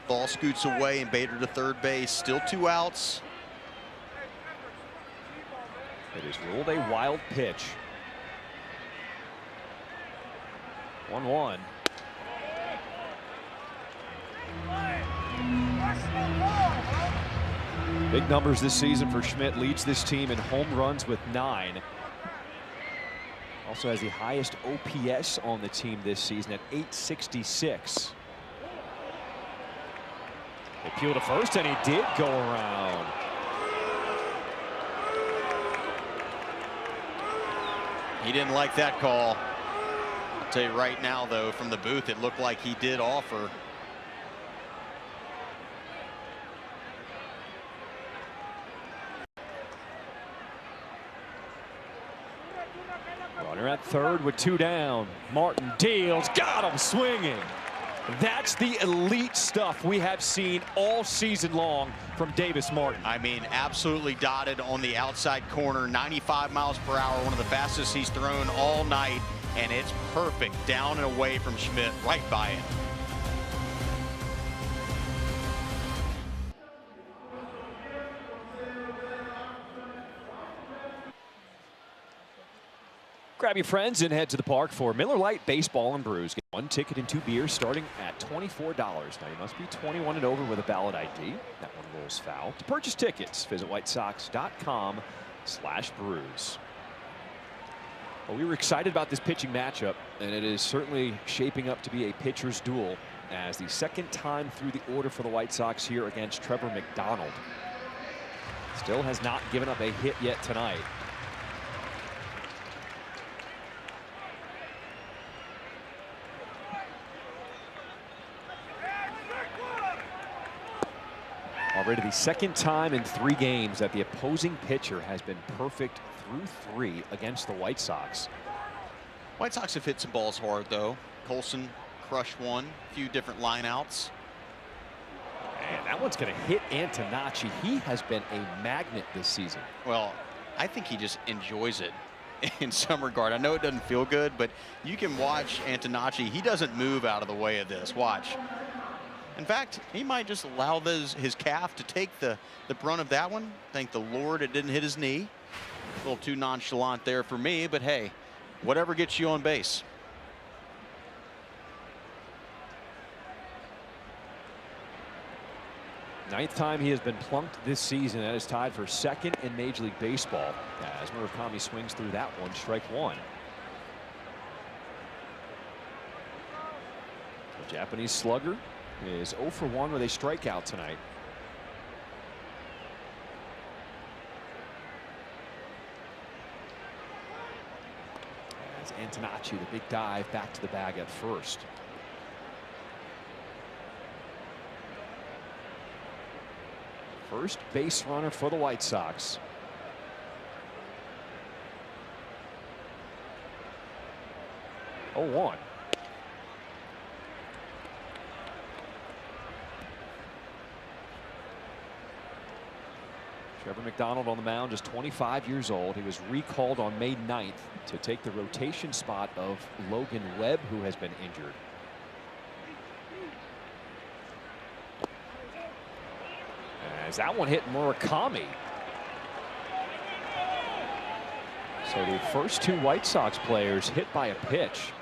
Ball scoots away, and Bader to third base. Still 2 outs. It is ruled a wild pitch. 1-1. Big numbers this season for Schmidt. Leads this team in home runs with 9. Also has the highest OPS on the team this season at 866. They peel to first, and he did go around. He didn't like that call. I'll tell you right now, though, from the booth, it looked like he did offer. Runner at third with 2 down. Martin deals, got him swinging. That's the elite stuff we have seen all season long from Davis Martin. I mean, absolutely dotted on the outside corner, 95 miles per hour, one of the fastest he's thrown all night, and it's perfect down and away from Schmidt, right by it. Grab your friends and head to the park for Miller Lite Baseball and Brews. Get 1 ticket and 2 beers starting at $24. Now you must be 21 and over with a valid ID. That one rolls foul. To purchase tickets, visit whitesox.com/brews. Well, we were excited about this pitching matchup, and it is certainly shaping up to be a pitcher's duel. as the second time through the order for the White Sox here against Trevor McDonald. Still has not given up a hit yet tonight. Already the second time in 3 games that the opposing pitcher has been perfect through 3 against the White Sox. White Sox have hit some balls hard, though. Colson crushed one, a few different lineouts. And that one's going to hit Antonacci. He has been a magnet this season. Well, I think he just enjoys it in some regard. I know it doesn't feel good, but you can watch Antonacci. He doesn't move out of the way of this. Watch. In fact, he might just allow his calf to take the brunt of that one. Thank the Lord it didn't hit his knee. A little too nonchalant there for me, but hey, whatever gets you on base. Ninth time he has been plunked this season. That is tied for second in Major League Baseball as Murakami swings through that one, strike 1. The Japanese slugger is 0 for 1 with a strikeout tonight. As Antonacci, the big dive back to the bag at first. First base runner for the White Sox. Oh, 1. Trevor McDonald on the mound, just 25 years old. He was recalled on May 9th to take the rotation spot of Logan Webb, who has been injured. As that one hit Murakami. So the first 2 White Sox players hit by a pitch.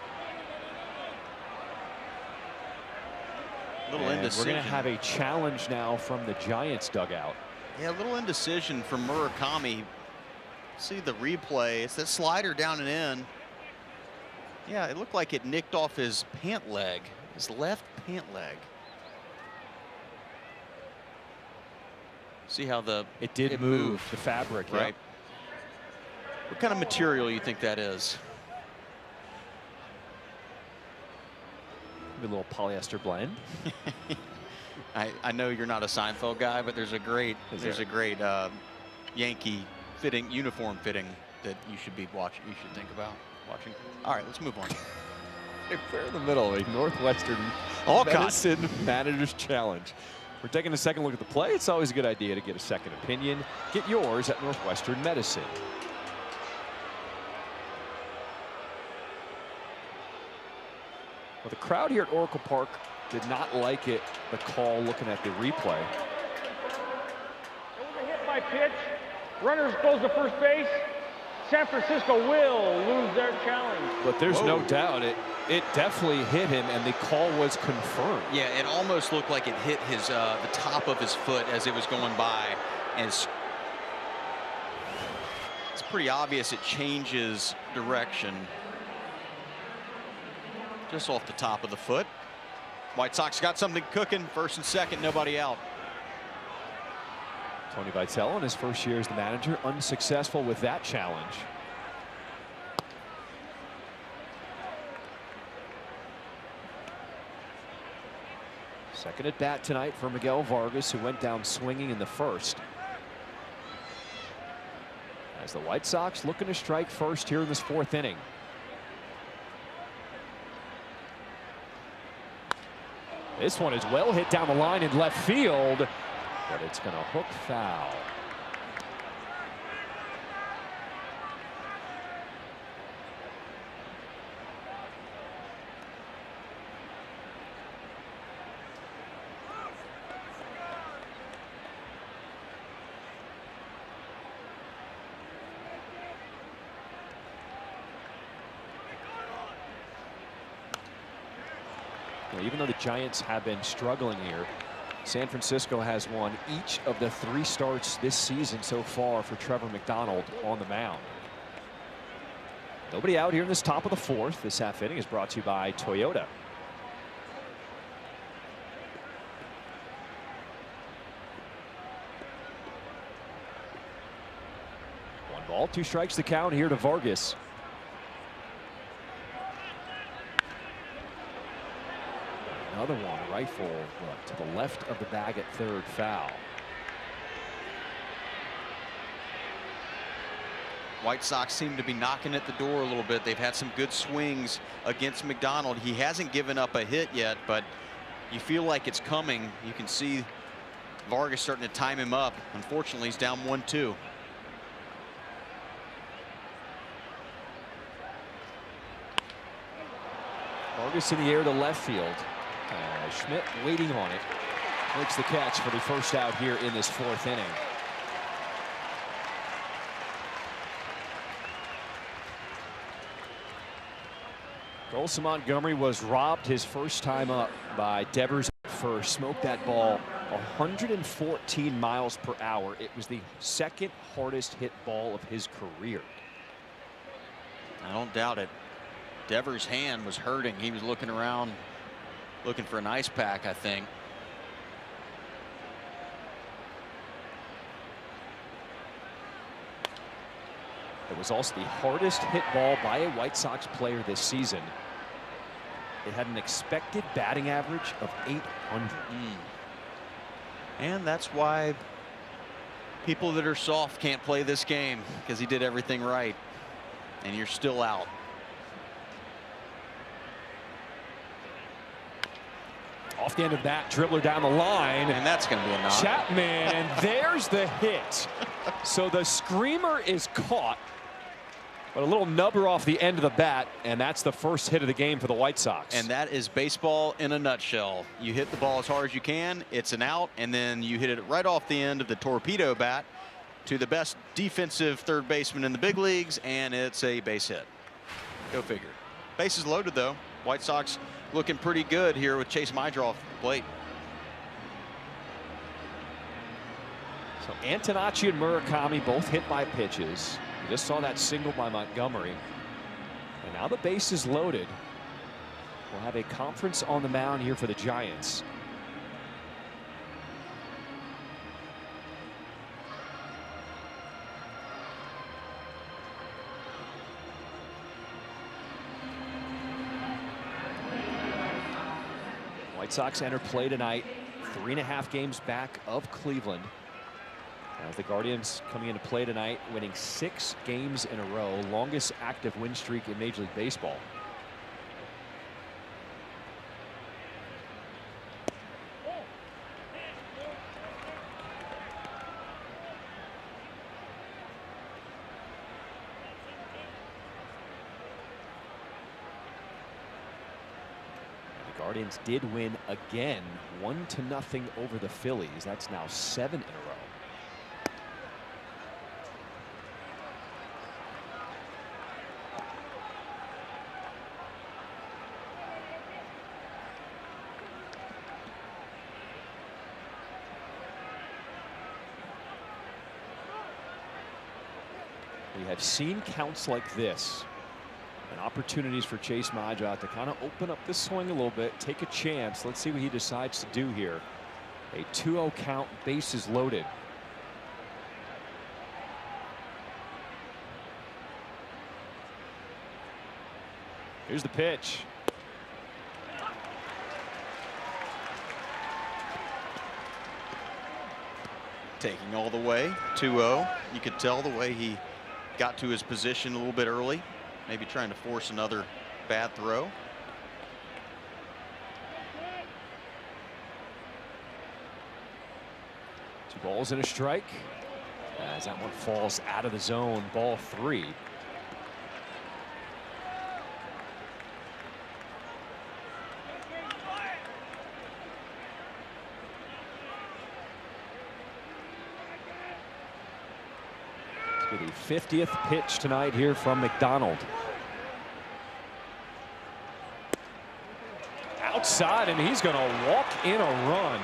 Little indecision. We're going to have a challenge now from the Giants dugout. Yeah, a little indecision from Murakami. See the replay. It's that slider down and in. Yeah, it looked like it nicked off his pant leg, his left pant leg. See how it did move the fabric, right? What kind of material you think that is? Maybe a little polyester blend. I know you're not a Seinfeld guy, but there's a great Yankee fitting, uniform fitting that you should be watching. You should think about watching. All right, let's move on. We're in the middle of a Northwestern Medicine Manager's Challenge. We're taking a second look at the play. It's always a good idea to get a second opinion. Get yours at Northwestern Medicine. Well, the crowd here at Oracle Park did not like the call looking at the replay. It was a hit by pitch. Runners goes to first base. San Francisco will lose their challenge. But there's no doubt it definitely hit him, and the call was confirmed. Yeah, it almost looked like it hit his the top of his foot as it was going by, and it's pretty obvious it changes direction just off the top of the foot. White Sox got something cooking. First and second, nobody out. Tony Vitello in his first year as the manager, unsuccessful with that challenge. Second at bat tonight for Miguel Vargas, who went down swinging in the first. As the White Sox looking to strike first here in this 4th inning. This one is well hit down the line in left field, but it's going to hook foul. Even though the Giants have been struggling here, San Francisco has won each of the 3 starts this season so far for Trevor McDonald on the mound. Nobody out here in this top of the 4th. This half inning is brought to you by Toyota. ball, 2 strikes to count here to Vargas. Another one, rifle to the left of the bag at third, foul. White Sox seem to be knocking at the door a little bit. They've had some good swings against McDonald. He hasn't given up a hit yet, but you feel like it's coming. You can see Vargas starting to time him up. Unfortunately, he's down 1-2. Vargas in the air to left field. Schmidt waiting on it. Makes the catch for the first out here in this 4th inning. Colson Montgomery was robbed his first time up by Devers at first. Smoked that ball 114 miles per hour. It was the 2nd hardest hit ball of his career. I don't doubt it. Devers' hand was hurting. He was looking around, looking for an ice pack, I think. It was also the hardest hit ball by a White Sox player this season. It had an expected batting average of 800. And that's why people that are soft can't play this game, because he did everything right. And you're still out. Off the end of that, dribbler down the line. And that's going to be a knock. Chapman, and there's the hit. So the screamer is caught, but a little nubber off the end of the bat, and that's the first hit of the game for the White Sox. And that is baseball in a nutshell. You hit the ball as hard as you can, it's an out, and then you hit it right off the end of the torpedo bat to the best defensive third baseman in the big leagues, and it's a base hit. Go figure. Bases loaded, though. White Sox looking pretty good here with Chase Meidroff off the plate. So Antonacci and Murakami both hit by pitches. You just saw that single by Montgomery. And now the base is loaded. We'll have a conference on the mound here for the Giants. White Sox enter play tonight, 3.5 games back of Cleveland. As the Guardians coming into play tonight, winning 6 games in a row, longest active win streak in Major League Baseball. Guardians did win again, 1-0 over the Phillies. That's now 7 in a row. We have seen counts like this. And opportunities for Chase Meidroff to kind of open up the swing a little bit, take a chance. Let's see what he decides to do here. A 2-0 count, bases loaded. Here's the pitch. Taking all the way, 2-0. You could tell the way he got to his position a little bit early. Maybe trying to force another bad throw. Two balls and a strike. As that one falls out of the zone, ball 3. The 50th pitch tonight here from McDonald. Outside, and he's going to walk in a run.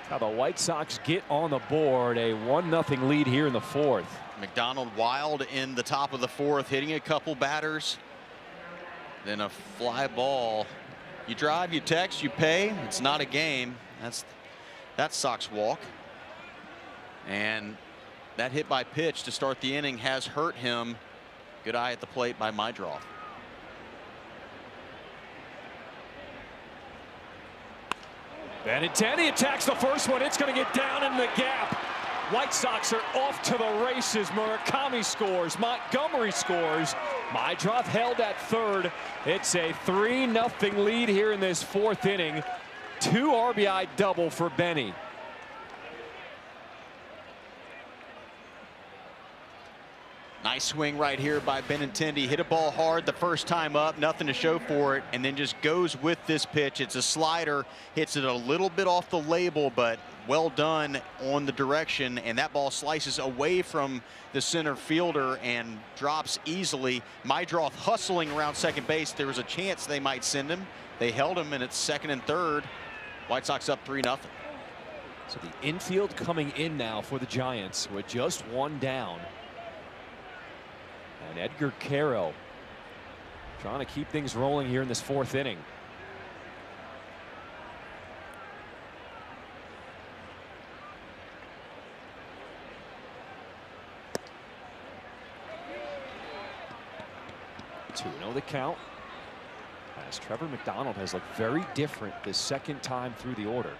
How the White Sox get on the board, a 1-0 lead here in the 4th. McDonald wild in the top of the 4th, hitting a couple batters. Then a fly ball. You drive, you text, you pay. It's not a game. That's Sox walk. And that hit by pitch to start the inning has hurt him. Good eye at the plate by Mydroth. Benintendi attacks the first one. It's going to get down in the gap. White Sox are off to the races. Murakami scores. Montgomery scores. Mydroth held at third. It's a 3-0 lead here in this fourth inning. 2 RBI double for Benny. Nice swing right here by Benintendi. Hit a ball hard the first time up, nothing to show for it, and then just goes with this pitch. It's a slider, hits it a little bit off the label, but well done on the direction, and that ball slices away from the center fielder and drops easily. Mydroth hustling around second base. There was a chance they might send him. They held him, and it's second and third. White Sox up 3-0. So the infield coming in now for the Giants with just one down. And Edgar Caro trying to keep things rolling here in this fourth inning. Two 2-0 the count. As Trevor McDonald has looked very different this second time through the order.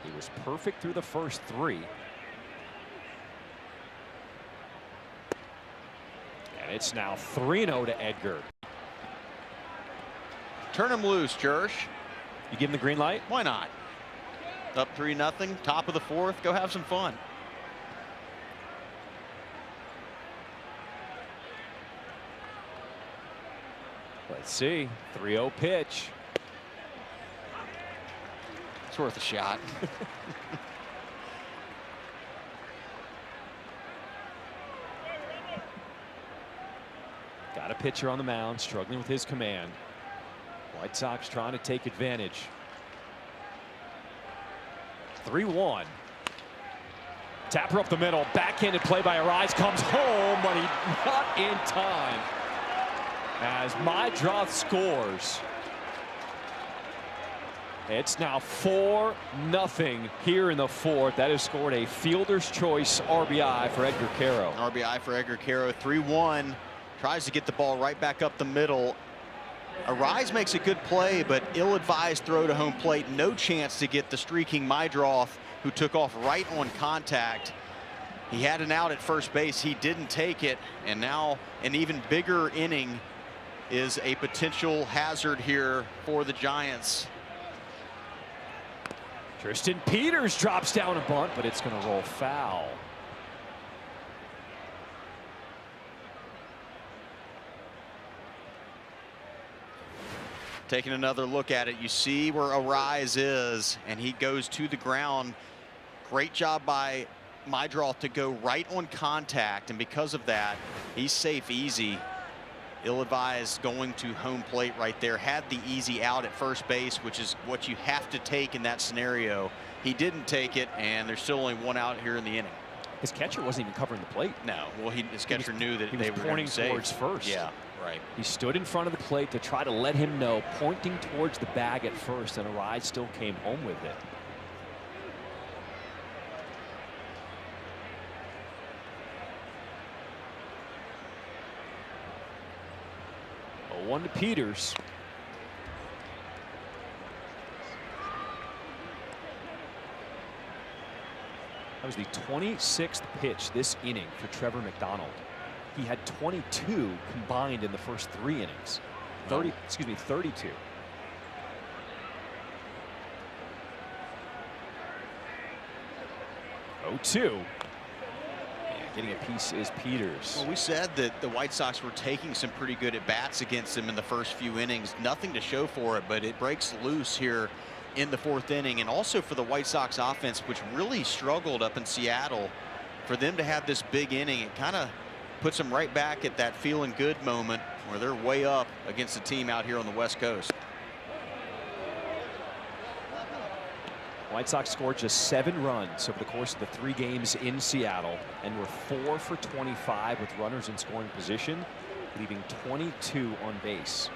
He was perfect through the first 3. And it's now 3-0 to Edgar. Turn him loose, Jersh. You give him the green light? Why not? Up 3-0, top of the fourth. Go have some fun. Let's see. 3-0 pitch. It's worth a shot. Got a pitcher on the mound, struggling with his command. White Sox trying to take advantage. 3-1. Tapper up the middle. Backhanded play by Arise. Comes home, but he's not in time. As Mydroth scores. It's now 4-0 here in the fourth. That has scored a fielder's choice RBI for Edgar Caro. RBI for Edgar Caro. 3-1. Tries to get the ball right back up the middle. Arise makes a good play, but ill-advised throw to home plate. No chance to get the streaking Mydroth, who took off right on contact. He had an out at first base. He didn't take it, and now an even bigger inning is a potential hazard here for the Giants. Tristan Peters drops down a bunt, but it's going to roll foul. Taking another look at it, you see where Arise is, and he goes to the ground. Great job by Mydroth to go right on contact, and because of that, he's safe easy. Ill-advised going to home plate right there. Had the easy out at first base, which is what you have to take in that scenario. He didn't take it, and there's still only one out here in the inning. His catcher wasn't even covering the plate. No, well, his catcher knew that he they was were pointing save. towards first. Yeah, right. He stood in front of the plate to try to let him know, pointing towards the bag at first, and Arise still came home with it. Oh, 1 to Peters. That was the 26th pitch this inning for Trevor McDonald. He had 22 combined in the first 3 innings. 32. Oh, 2. Getting a piece is Peters. Well, we said that the White Sox were taking some pretty good at-bats against him in the first few innings. Nothing to show for it, but it breaks loose here in the fourth inning. And also for the White Sox offense, which really struggled up in Seattle, for them to have this big inning, it kind of puts them right back at that feeling good moment where they're way up against the team out here on the West Coast. White Sox scored just 7 runs over the course of the 3 games in Seattle and were 4 for 25 with runners in scoring position, leaving 22 on base.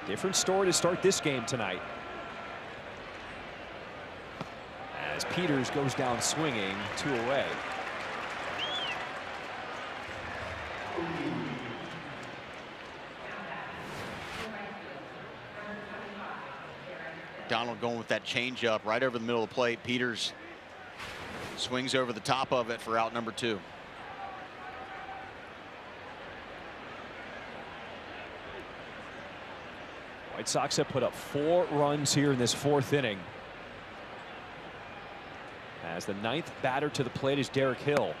Different story to start this game tonight. as Peters goes down swinging, 2 away. Donald going with that changeup right over the middle of the plate. Peters swings over the top of it for out number 2. White Sox have put up 4 runs here in this 4th inning. As the 9th batter to the plate is Derek Hill.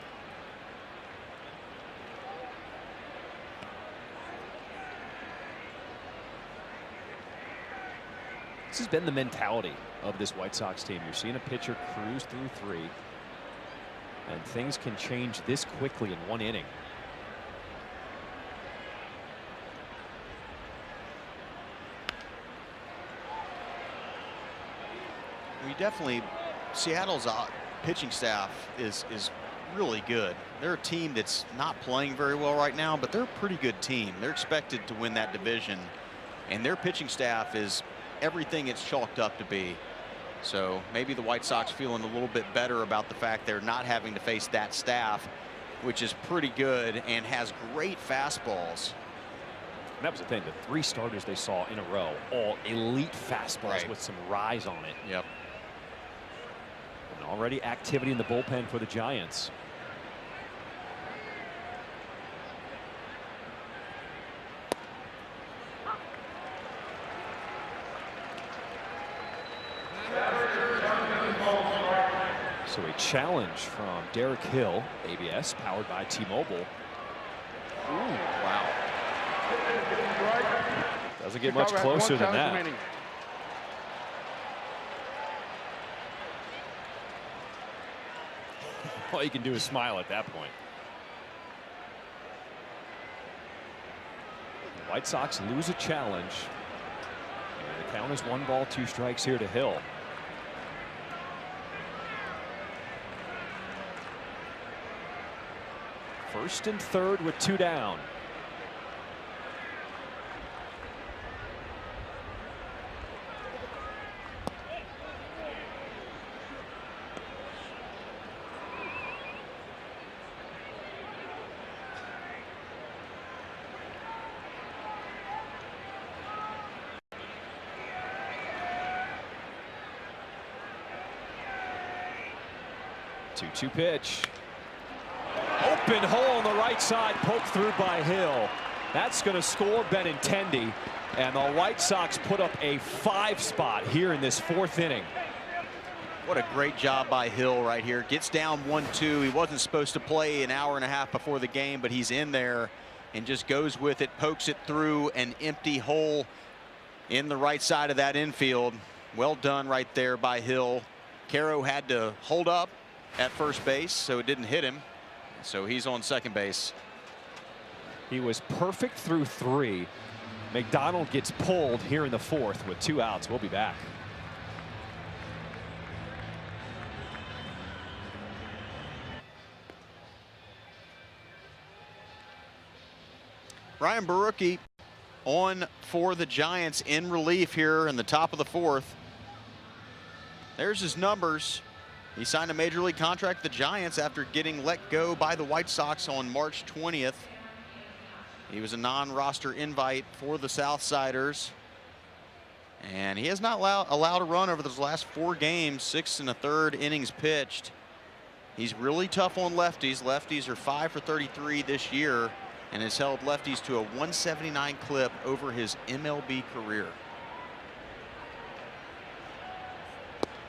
This has been the mentality of this White Sox team. You're seeing a pitcher cruise through 3, and things can change this quickly in 1 inning. We definitely, Seattle's pitching staff is really good. They're a team that's not playing very well right now, but they're a pretty good team. They're expected to win that division, and their pitching staff is everything it's chalked up to be. So maybe the White Sox feeling a little bit better about the fact they're not having to face that staff, which is pretty good and has great fastballs. And that was the thing, the 3 starters they saw in a row, all elite fastballs with some rise on it. Yep. And already activity in the bullpen for the Giants. So a challenge from Derek Hill, ABS, powered by T-Mobile. Ooh, wow. Doesn't get much closer than that. All you can do is smile at that point. The White Sox lose a challenge. And the count is 1 ball, 2 strikes here to Hill. First and 3rd with 2 down. Two-2 pitch. Open hole on the right side, poked through by Hill. That's going to score Benintendi, and the White Sox put up a 5 spot here in this 4th inning. What a great job by Hill right here. Gets down 1-2. He wasn't supposed to play an hour and a half before the game, but he's in there and just goes with it, pokes it through an empty hole in the right side of that infield. Well done right there by Hill. Caro had to hold up at first base, so it didn't hit him. So he's on second base. He was perfect through 3. McDonald gets pulled here in the 4th with 2 outs. We'll be back. Ryan Barucki on for the Giants in relief here in the top of the 4th. There's his numbers. He signed a major league contract with the Giants after getting let go by the White Sox on March 20th. He was a non-roster invite for the Southsiders. And he has not allowed a run over those last 4 games, 6 1/3 innings pitched. He's really tough on lefties. Lefties are 5 for 33 this year and has held lefties to a 179 clip over his MLB career.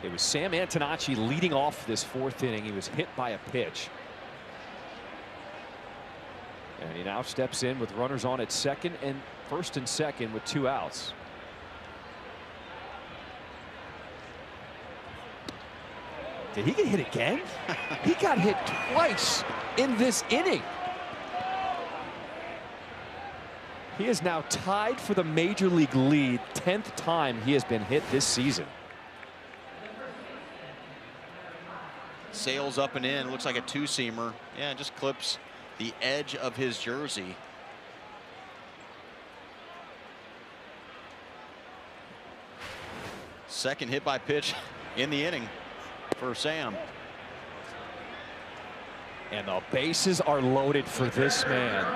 It was Sam Antonacci leading off this 4th inning. He was hit by a pitch. And he now steps in with runners on at first and second with 2 outs. Did he get hit again? He got hit twice in this inning. He is now tied for the major league lead, 10th time he has been hit this season. Sails up and in, looks like a 2-seamer. Yeah, just clips the edge of his jersey. Second hit by pitch in the inning. for Sam. And the bases are loaded for this man.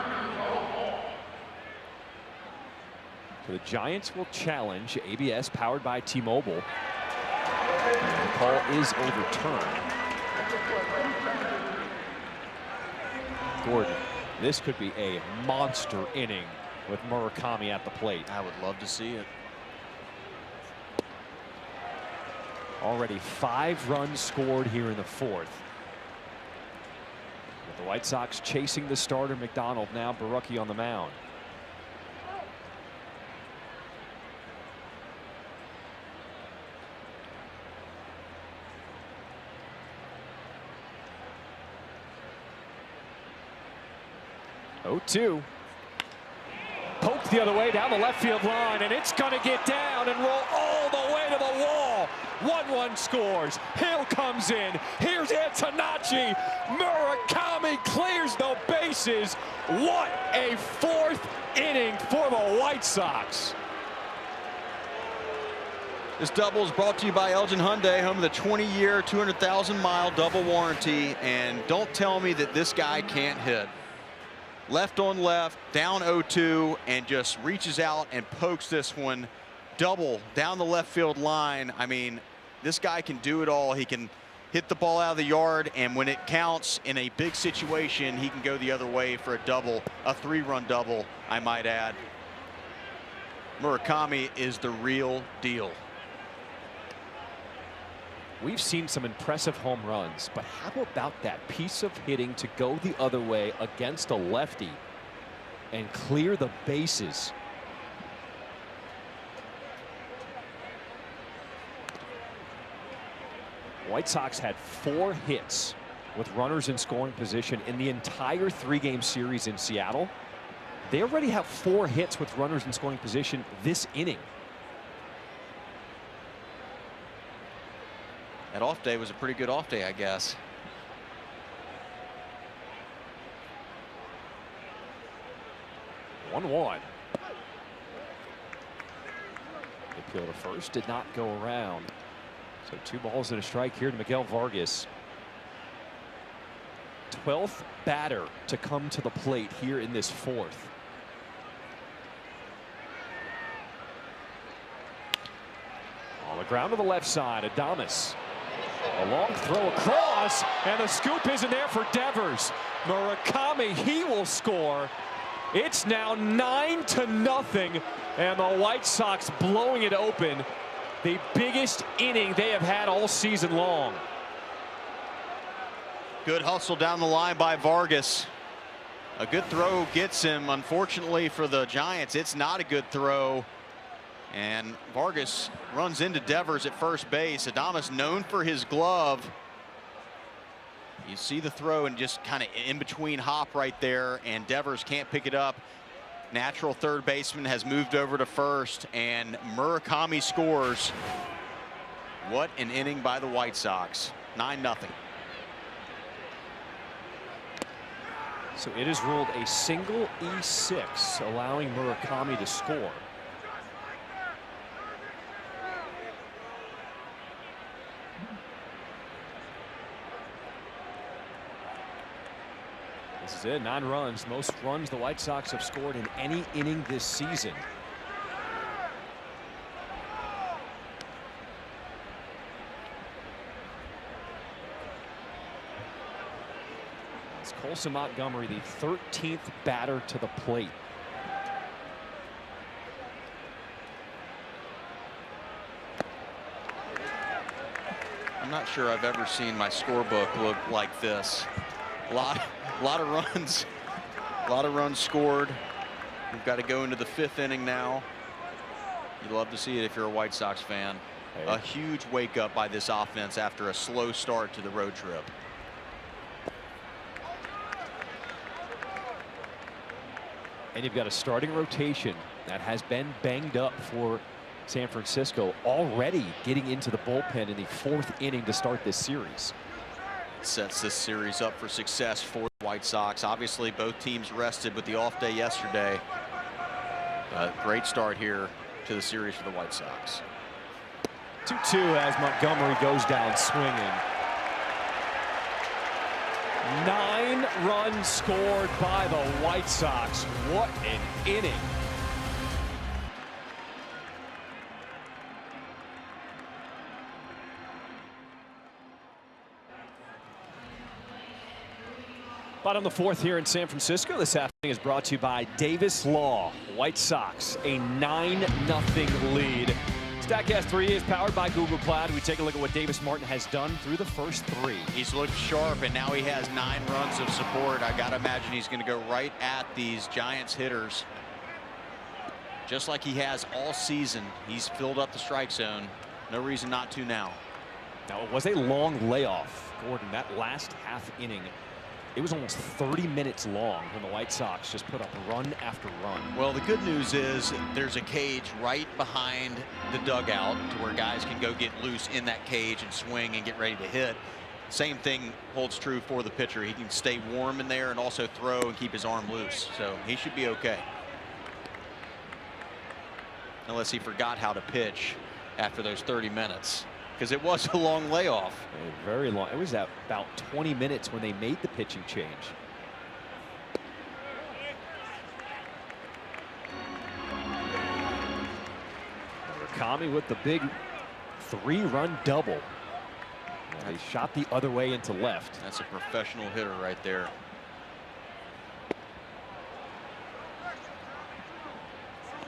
So the Giants will challenge. ABS powered by T-Mobile. The call is overturned. Gordon, this could be a monster inning with Murakami at the plate. I would love to see it. Already 5 runs scored here in the 4th. With the White Sox chasing the starter McDonald, now Barucki on the mound. Oh, 2. Poked the other way down the left field line, and it's going to get down and roll all the way to the wall. 1-1 scores. Hill comes in. Here's Antonacci. Murakami clears the bases. What a 4th inning for the White Sox. This double is brought to you by Elgin Hyundai, home of the 20-year, 200,000-mile double warranty. And don't tell me that this guy can't hit. Left on left, down 0-2, and just reaches out and pokes this one double down the left field line. I mean, this guy can do it all. He can hit the ball out of the yard, and when it counts in a big situation, he can go the other way for a double, a 3-run double, I might add. Murakami is the real deal. We've seen some impressive home runs, but how about that piece of hitting to go the other way against a lefty and clear the bases? White Sox had 4 hits with runners in scoring position in the entire 3-game series in Seattle. They already have 4 hits with runners in scoring position this inning. That off day was a pretty good off day, I guess. One. Appeal to first, did not go around. So 2 balls and a strike here to Miguel Vargas. 12th batter to come to the plate here in this 4th. On the ground to the left side, Adames. A long throw across, and the scoop isn't there for Devers. Murakami, he will score. It's now 9-0, and the White Sox blowing it open. The biggest inning they have had all season long. Good hustle down the line by Vargas. A good throw gets him. Unfortunately for the Giants, it's not a good throw. And Vargas runs into Devers at first base. Adames known for his glove. You see the throw and just kind of in between hop right there, and Devers can't pick it up. Natural third baseman has moved over to first, and Murakami scores. What an inning by the White Sox. 9-0. So it is ruled a single E6, allowing Murakami to score. This is it, 9 runs, most runs the White Sox have scored in any inning this season. It's Colson Montgomery, the 13th batter to the plate. I'm not sure I've ever seen my scorebook look like this. A lot of runs. A lot of runs scored. We've got to go into the 5th inning now. You'd love to see it if you're a White Sox fan. Hey. A huge wake up by this offense after a slow start to the road trip. And you've got a starting rotation that has been banged up for San Francisco, already getting into the bullpen in the 4th inning to start this series. Sets this series up for success for the White Sox. Obviously, both teams rested with the off day yesterday. A great start here to the series for the White Sox. 2-2 as Montgomery goes down swinging. 9 runs scored by the White Sox. What an inning. Bottom of the 4th here in San Francisco. This afternoon is brought to you by Davis Law. White Sox, a 9-0 lead. StatCast 3 is powered by Google Cloud. We take a look at what Davis Martin has done through the first 3. He's looked sharp, and now he has 9 runs of support. I got to imagine he's going to go right at these Giants hitters. Just like he has all season. He's filled up the strike zone. No reason not to now. Now, it was a long layoff, Gordon, that last half inning. It was almost 30 minutes long when the White Sox just put up run after run. Well, the good news is there's a cage right behind the dugout to where guys can go get loose in that cage and swing and get ready to hit. Same thing holds true for the pitcher. He can stay warm in there and also throw and keep his arm loose. So he should be okay. Unless he forgot how to pitch after those 30 minutes. Because it was a long layoff. Very long. It was at about 20 minutes when they made the pitching change. Murakami with the big 3-run double. He shot the other way into left. That's a professional hitter right there.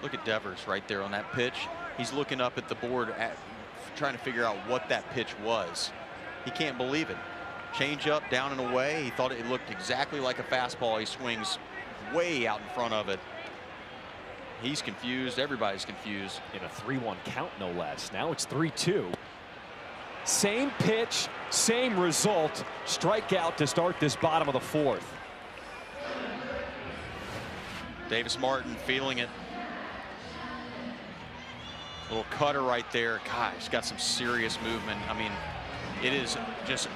Look at Devers right there on that pitch. He's looking up at the board trying to figure out what that pitch was. He can't believe it. Change up, down and away. He thought it looked exactly like a fastball. He swings way out in front of it. He's confused. Everybody's confused. In a 3-1 count, no less. Now it's 3-2. Same pitch, same result. Strikeout to start this bottom of the 4th. Davis Martin feeling it. Little cutter right there. God, he's got some serious movement. I mean, it is just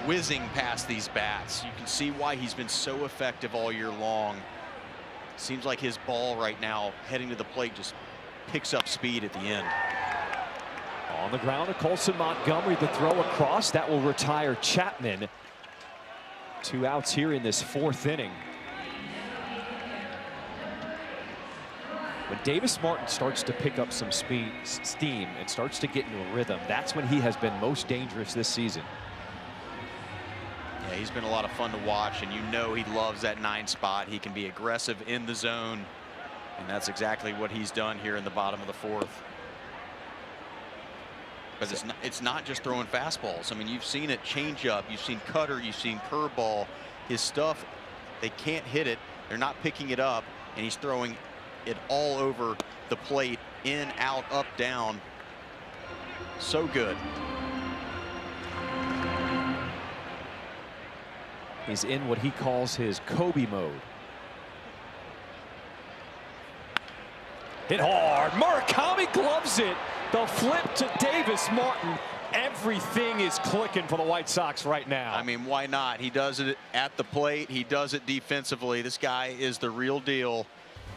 whizzing past these bats. You can see why he's been so effective all year long. Seems like his ball right now heading to the plate just picks up speed at the end. On the ground to Colson Montgomery, the throw across. That will retire Chapman. 2 outs here in this 4th inning. When Davis Martin starts to pick up some steam and starts to get into a rhythm, that's when he has been most dangerous this season. Yeah, he's been a lot of fun to watch, and you know he loves that 9 spot. He can be aggressive in the zone, and that's exactly what he's done here in the bottom of the 4th. But it's not just throwing fastballs. I mean, you've seen it change up, you've seen cutter, you've seen curveball. His stuff, they can't hit it, they're not picking it up, and he's throwing it all over the plate, in, out, up, down. So good. He's in what he calls his Kobe mode. Hit hard. Murakami gloves it. The flip to Davis Martin. Everything is clicking for the White Sox right now. I mean, why not? He does it at the plate. He does it defensively. This guy is the real deal.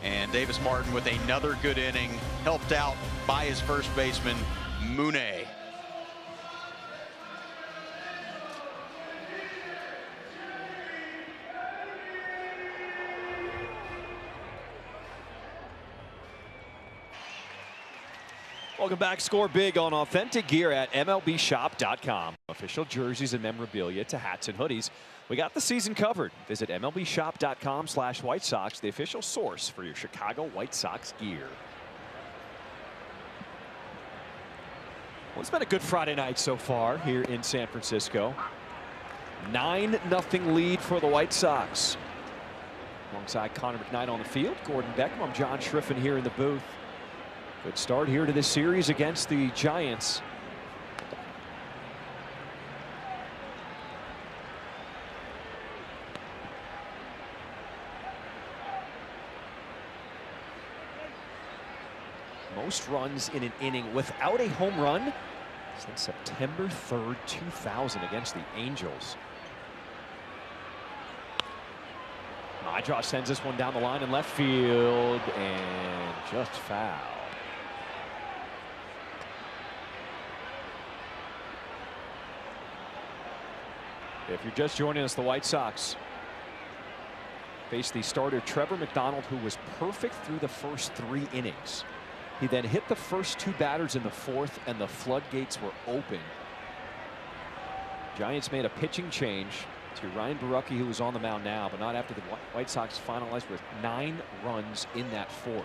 And Davis Martin with another good inning, helped out by his first baseman, Mooney. Welcome back. Score big on authentic gear at MLBshop.com. Official jerseys and memorabilia to hats and hoodies. We got the season covered. Visit MLBshop.com/White Sox, the official source for your Chicago White Sox gear. Well, it's been a good Friday night so far here in San Francisco. 9-0 lead for the White Sox. Alongside Connor McKnight on the field, Gordon Beckham, I'm John Schriffen here in the booth. Good start here to this series against the Giants. Most runs in an inning without a home run since September 3rd, 2000 against the Angels. Madraw sends this one down the line in left field and just foul. If you're just joining us, the White Sox faced the starter Trevor McDonald, who was perfect through the first 3 innings. He then hit the first 2 batters in the 4th, and the floodgates were open. Giants made a pitching change to Ryan Borucki, who was on the mound now, but not after the White Sox finalized with 9 runs in that 4th.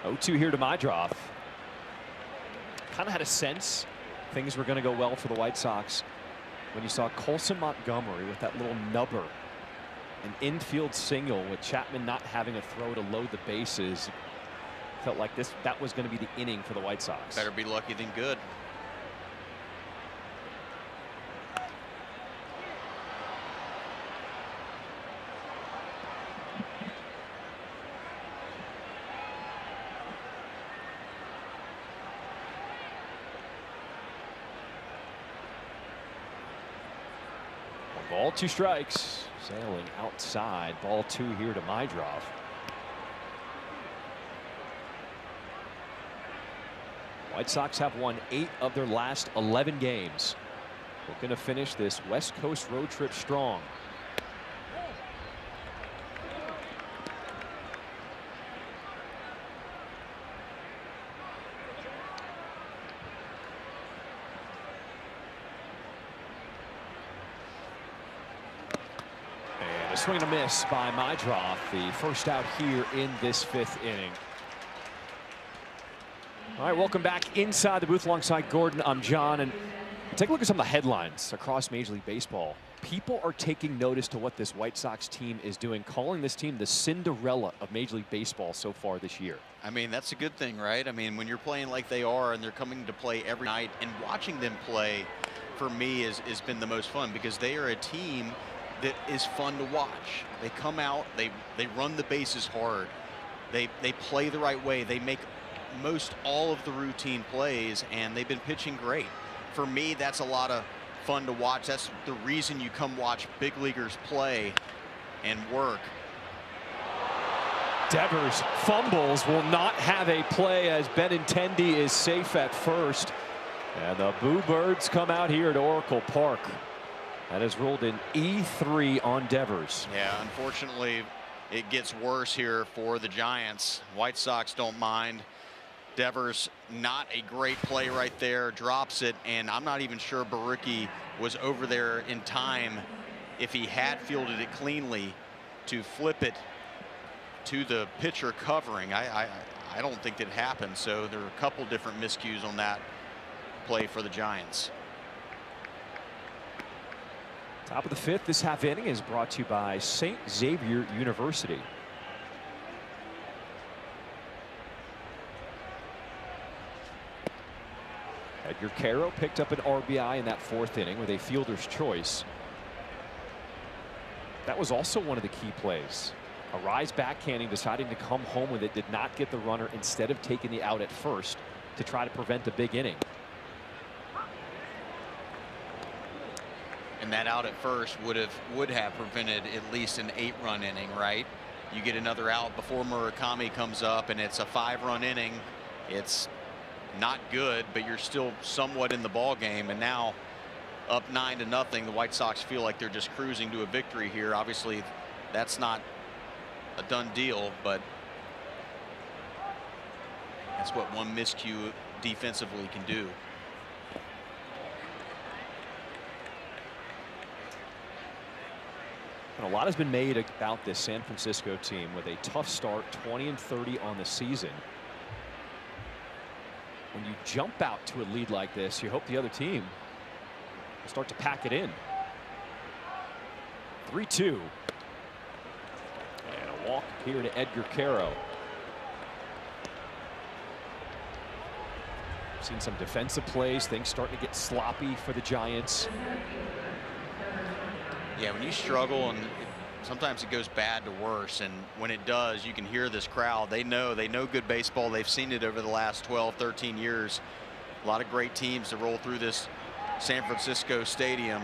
Oh-2 here to Mydroff. Kind of had a sense things were going to go well for the White Sox when you saw Colson Montgomery with that little nubber, an infield single with Chapman not having a throw to load the bases. Felt like that was going to be the inning for the White Sox. Better be lucky than good. Ball, 2 strikes. Sailing outside. Ball 2 here to Mydroff. White Sox have won 8 of their last 11 games. Looking to finish this West Coast road trip strong. Swing and a miss by Mydroff, the first out here in this 5th inning. All right, welcome back inside the booth alongside Gordon. I'm John, and take a look at some of the headlines across Major League Baseball. People are taking notice to what this White Sox team is doing, calling this team the Cinderella of Major League Baseball so far this year. I mean, that's a good thing, right? I mean, when you're playing like they are and they're coming to play every night, and watching them play, for me, has been the most fun, because they are a team that is fun to watch. They come out, they run the bases hard, they play the right way, they make most all of the routine plays, and they've been pitching great. For me, that's a lot of fun to watch. That's the reason you come watch big leaguers play and work. Devers fumbles, will not have a play as Benintendi is safe at first. And the Boo Birds come out here at Oracle Park. That has rolled in E3 on Devers. Yeah, unfortunately, it gets worse here for the Giants. White Sox don't mind. Devers, not a great play right there, drops it, and I'm not even sure Borucki was over there in time, if he had fielded it cleanly, to flip it to the pitcher covering. I don't think that happened, so there are a couple different miscues on that play for the Giants. Top of the 5th, this half inning is brought to you by St. Xavier University. Edgar Caro picked up an RBI in that 4th inning with a fielder's choice. That was also one of the key plays. A rise backhanding, deciding to come home with it, did not get the runner, instead of taking the out at first to try to prevent a big inning. And that out at first would have prevented at least an 8-run inning, right? You get another out before Murakami comes up, and it's a 5-run inning. It's not good, but you're still somewhat in the ball game. And now up 9-0, the White Sox feel like they're just cruising to a victory here. Obviously, that's not a done deal, but that's what one miscue defensively can do. And a lot has been made about this San Francisco team with a tough start, 20-30 on the season. When you jump out to a lead like this, you hope the other team will start to pack it in. 3-2. And a walk here to Edgar Caro. Seen some defensive plays, things starting to get sloppy for the Giants. Yeah, when you struggle, and sometimes it goes bad to worse, and when it does, you can hear this crowd. They know good baseball. They've seen it over the last 12, 13 years. A lot of great teams that roll through this San Francisco Stadium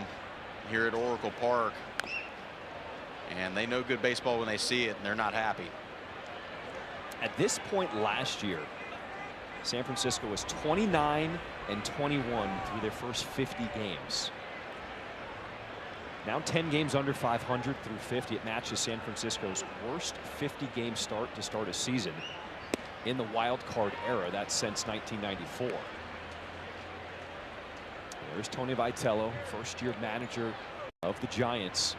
here at Oracle Park. And they know good baseball when they see it, and they're not happy. At this point last year, San Francisco was 29-21 through their first 50 games. Now 10 games under 500 through 50. It matches San Francisco's worst 50-game start to start a season in the wild card era. That's since 1994. There's Tony Vitello, first-year manager of the Giants.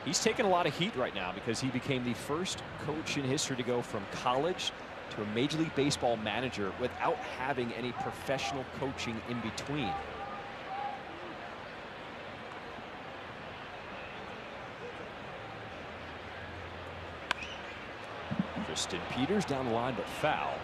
He's taking a lot of heat right now because he became the first coach in history to go from college to a Major League Baseball manager without having any professional coaching in between. Tristan Peters down the line, but foul.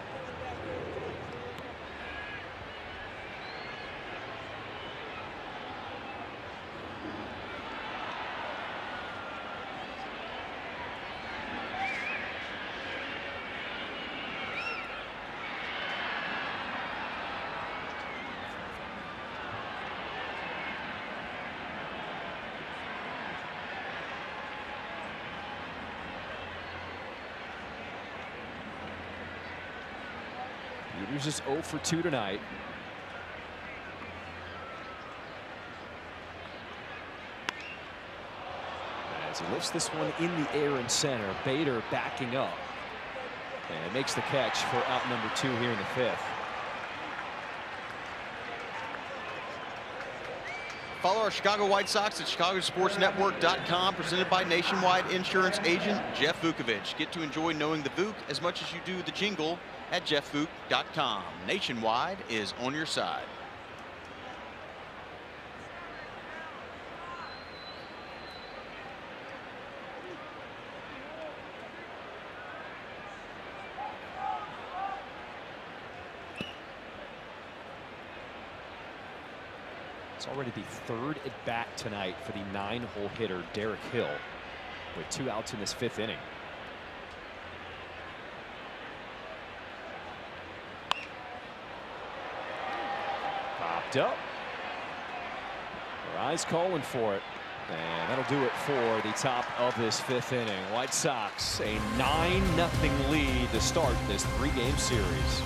Peters is 0 for 2 tonight. As he lifts this one in the air in center, Bader backing up and makes the catch for out number 2 here in the 5th. Follow our Chicago White Sox at chicagosportsnetwork.com, presented by Nationwide Insurance Agent Jeff Vukovich. Get to enjoy knowing the Vuk as much as you do the jingle at jeffvuk.com. Nationwide is on your side. It's already the 3rd at bat tonight for the 9-hole hitter Derek Hill, with 2 outs in this 5th inning. Popped up. Their eyes calling for it, and that'll do it for the top of this 5th inning. White Sox a 9-0 lead to start this 3-game series.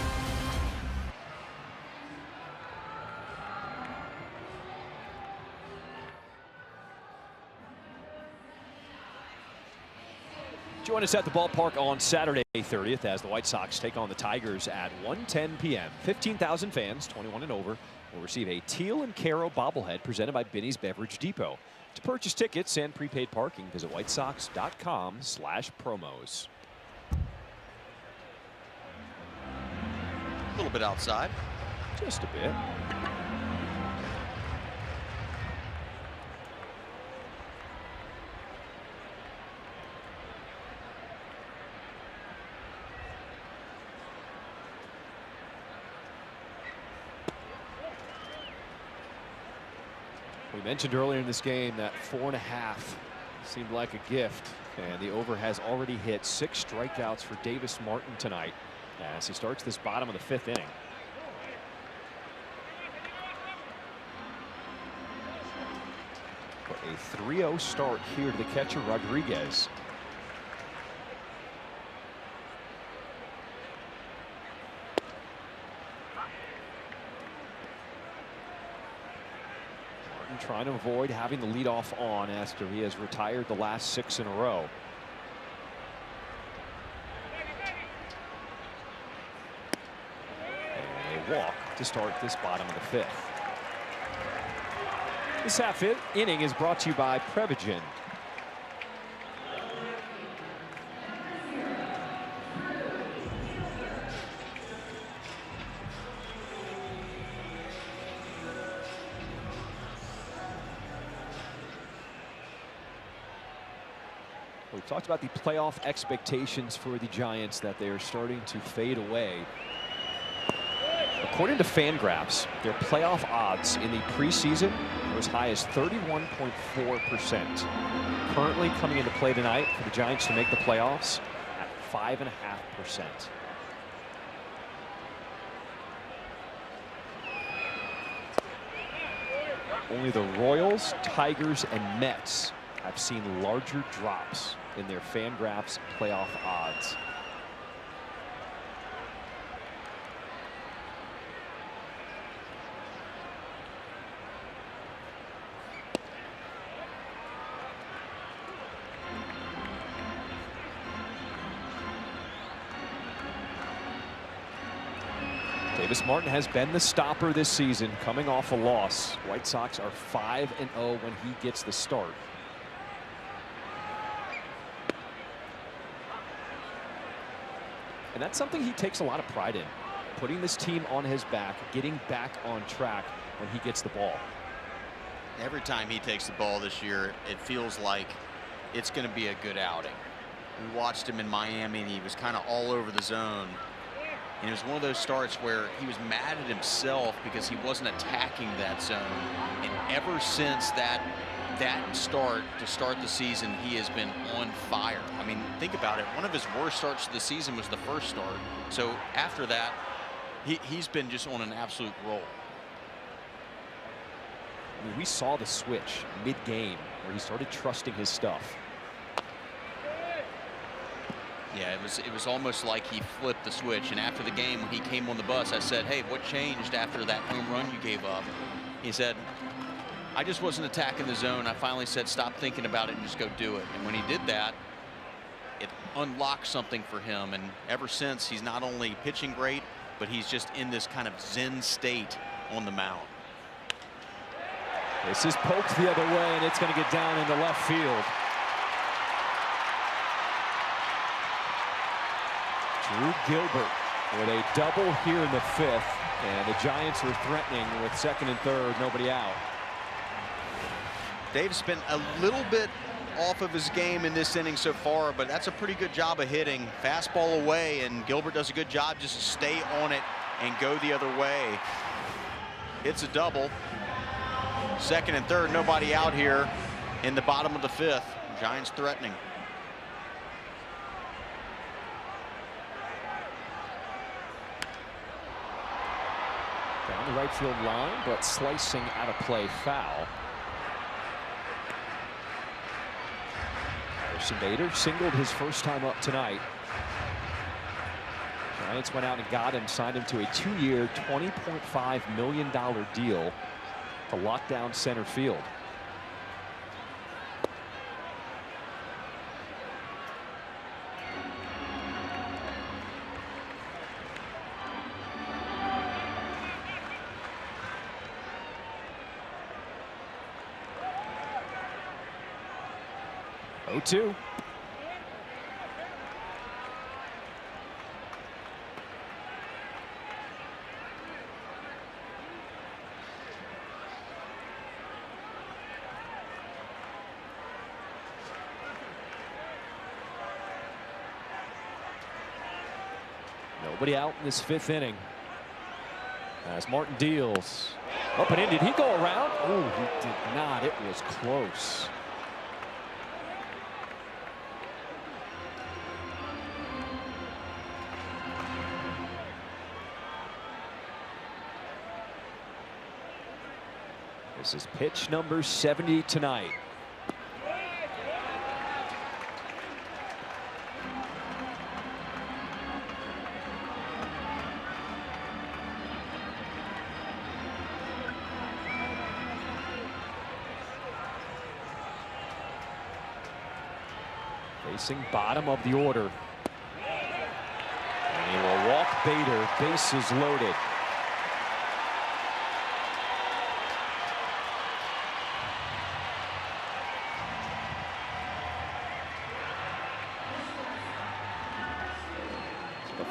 Join us at the ballpark on Saturday, May 30th, as the White Sox take on the Tigers at 1:10 p.m. 15,000 fans, 21 and over, will receive a teal and Caro bobblehead presented by Binny's Beverage Depot. To purchase tickets and prepaid parking, visit whitesox.com/promos. A little bit outside. Just a bit. We mentioned earlier in this game that 4.5 seemed like a gift, and the over has already hit 6 strikeouts for Davis Martin tonight as he starts this bottom of the 5th inning. But a 3-0 start here to the catcher Rodriguez. Trying to avoid having the leadoff on after he has retired the last 6 in a row. And a walk to start this bottom of the 5th. This half inning is brought to you by Prevagen. We've talked about the playoff expectations for the Giants, that they are starting to fade away. According to Fangraphs, their playoff odds in the preseason were as high as 31.4%. Currently coming into play tonight for the Giants to make the playoffs at 5.5%. Only the Royals, Tigers, and Mets have seen larger drops in their Fangraphs playoff odds. Davis Martin has been the stopper this season, coming off a loss. White Sox are 5-0 when he gets the start. And that's something he takes a lot of pride in, putting this team on his back, getting back on track when he gets the ball. Every time he takes the ball this year, it feels like it's going to be a good outing. We watched him in Miami, and he was kind of all over the zone. And it was one of those starts where he was mad at himself because he wasn't attacking that zone. And ever since that start to start the season, he has been on fire. I mean, think about it. One of his worst starts of the season was the first start. So after that, he's been just on an absolute roll. I mean, we saw the switch mid-game where he started trusting his stuff. Yeah, it was almost like he flipped the switch. And after the game, when he came on the bus, I said, hey, what changed after that home run you gave up? He said, I just wasn't attacking the zone. I finally said, stop thinking about it and just go do it. And when he did that, it unlocked something for him. And ever since, he's not only pitching great, but he's just in this kind of zen state on the mound. This is poked the other way, and it's going to get down into left field. Drew Gilbert with a double here in the 5th, and the Giants are threatening with 2nd and 3rd, nobody out. Dave's been a little bit off of his game in this inning so far, but that's a pretty good job of hitting. Fastball away, and Gilbert does a good job just to stay on it and go the other way. It's a double. 2nd and 3rd, nobody out here in the bottom of the 5th. Giants threatening. Down the right field line, but slicing out of play, foul. Harrison Bader singled his first time up tonight. Giants went out and got him, signed him to a 2-year, $20.5 million deal to lock down center field. Oh, 2. Nobody out in this 5th inning. As Martin deals. Up and in. Did he go around? Oh, he did not. It was close. This is pitch number 70 tonight. Facing bottom of the order. And he will walk Bader, bases loaded.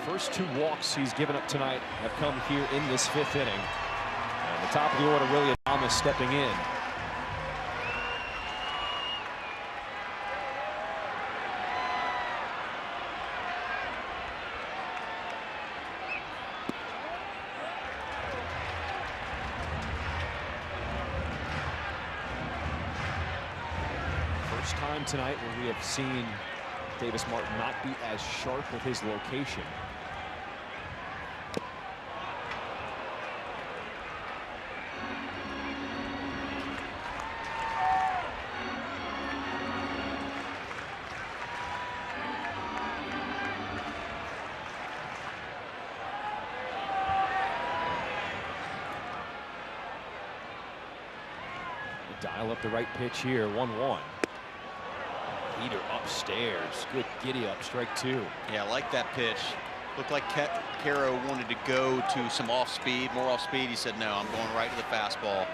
First 2 walks he's given up tonight have come here in this 5th inning. And the top of the order, Willie Adames stepping in. First time tonight where we have seen Davis Martin not be as sharp with his location. Dial up the right pitch here, 1-1. Heater upstairs, good giddy up, strike 2. Yeah, I like that pitch. Looked like Caro wanted to go to some off speed, more off speed. He said, no, I'm going right to the fastball.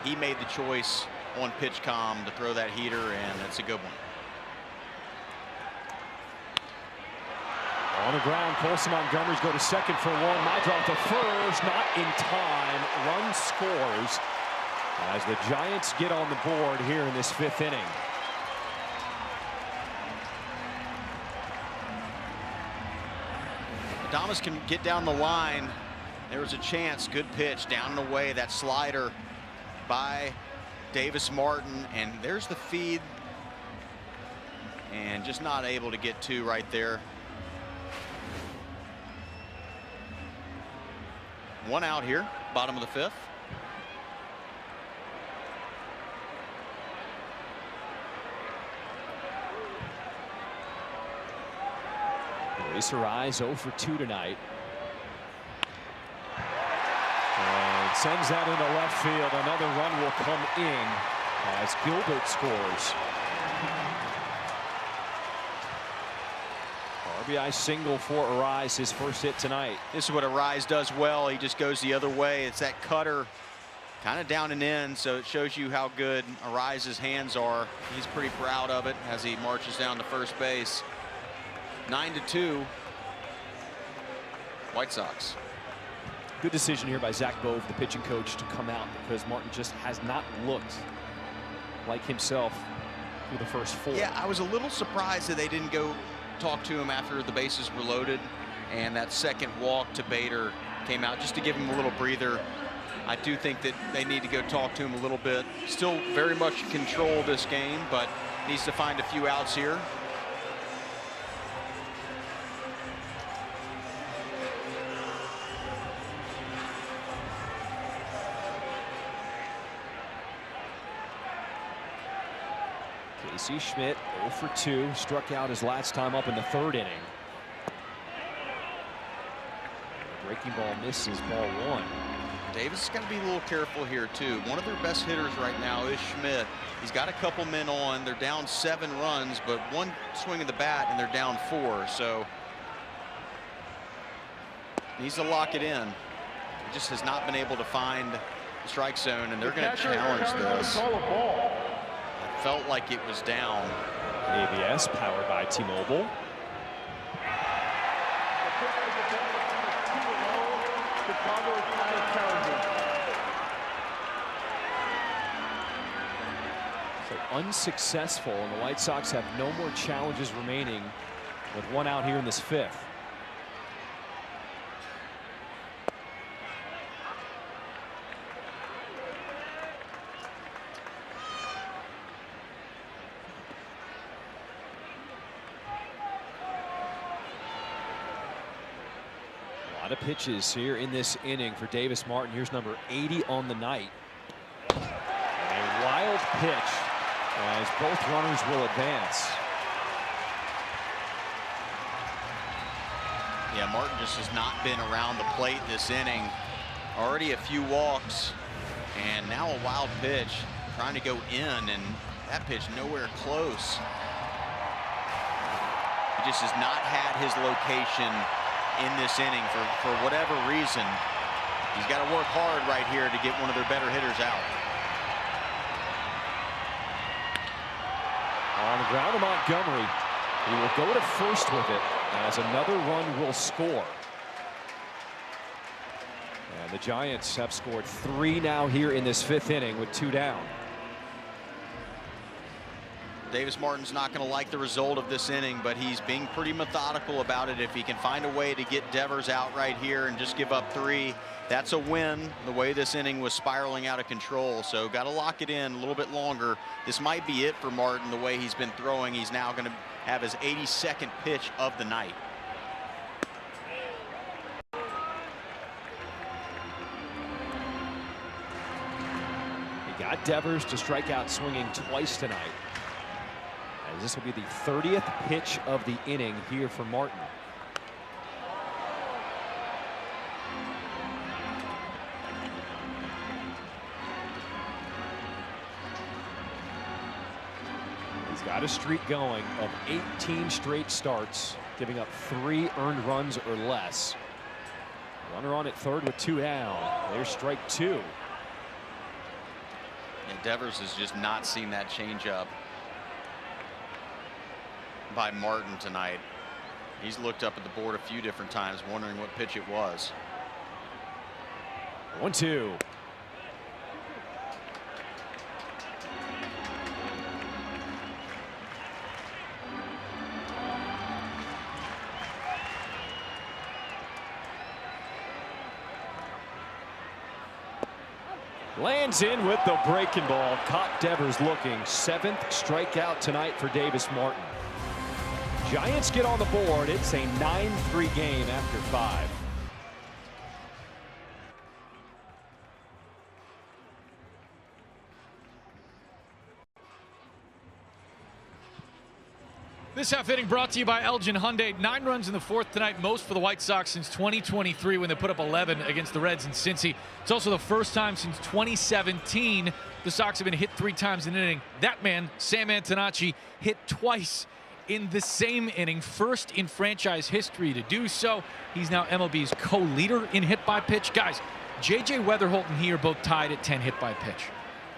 He made the choice on pitch comm to throw that heater, and it's a good one. On the ground, Colson Montgomery's go to second for 1. My drop to first, not in time. Run scores as the Giants get on the board here in this 5th inning. Adames can get down the line. There was a chance. Good pitch down and away. That slider by Davis Martin. And there's the feed. And just not able to get to right there. 1 out here, bottom of the 5th. Luis Arraez 0 for 2 tonight. And sends that into left field. Another run will come in as Gilbert scores. RBI single for Arraez, his first hit tonight. This is what Arraez does well. He just goes the other way. It's that cutter kind of down and in, so it shows you how good Arraez's hands are. He's pretty proud of it as he marches down to first base. 9-2, White Sox. Good decision here by Zach Bove, the pitching coach, to come out because Martin just has not looked like himself through the first 4. Yeah, I was a little surprised that they didn't go talk to him after the bases were loaded, and that second walk to Bader came out just to give him a little breather. I do think that they need to go talk to him a little bit. Still very much control this game, but needs to find a few outs here. Casey Schmidt 0 for 2, struck out his last time up in the 3rd inning. Breaking ball misses, ball 1. Davis has got to be a little careful here too. One of their best hitters right now is Schmidt. He's got a couple men on. They're down 7 runs, but one swing of the bat and they're down 4. So needs to lock it in. He just has not been able to find the strike zone, and they're going to challenge this. Felt like it was down. ABS powered by T-Mobile. So unsuccessful, and the White Sox have no more challenges remaining with 1 out here in this 5th. A lot of pitches here in this inning for Davis Martin. Here's number 80 on the night. And a wild pitch as both runners will advance. Yeah, Martin just has not been around the plate this inning. Already a few walks, and now a wild pitch trying to go in, and that pitch nowhere close. He just has not had his location in this inning for whatever reason. He's got to work hard right here to get one of their better hitters out. On the ground to Montgomery. He will go to first with it as another run will score. And the Giants have scored 3 now here in this 5th inning with 2 down. Davis Martin's not going to like the result of this inning, but he's being pretty methodical about it. If he can find a way to get Devers out right here and just give up 3, that's a win. The way this inning was spiraling out of control, so got to lock it in a little bit longer. This might be it for Martin. The way he's been throwing, he's now going to have his 82nd pitch of the night. He got Devers to strike out swinging twice tonight. As this will be the 30th pitch of the inning here for Martin. He's got a streak going of 18 straight starts, giving up 3 earned runs or less. Runner on at third with 2 down. There's strike 2. And Devers has just not seen that changeup by Martin tonight. He's looked up at the board a few different times, wondering what pitch it was. 1-2. Lands in with the breaking ball. Caught Devers looking. 7th strikeout tonight for Davis Martin. Giants get on the board. It's a 9-3 game after 5. This half inning brought to you by Elgin Hyundai. 9 runs in the 4th tonight, most for the White Sox since 2023 when they put up 11 against the Reds in Cincy. It's also the first time since 2017 the Sox have been hit 3 times in an inning. That man, Sam Antonacci, hit twice in the same inning, first in franchise history to do so. He's now MLB's co-leader in hit by pitch. Guys, J.J. Weatherholt and he are both tied at 10 hit by pitch.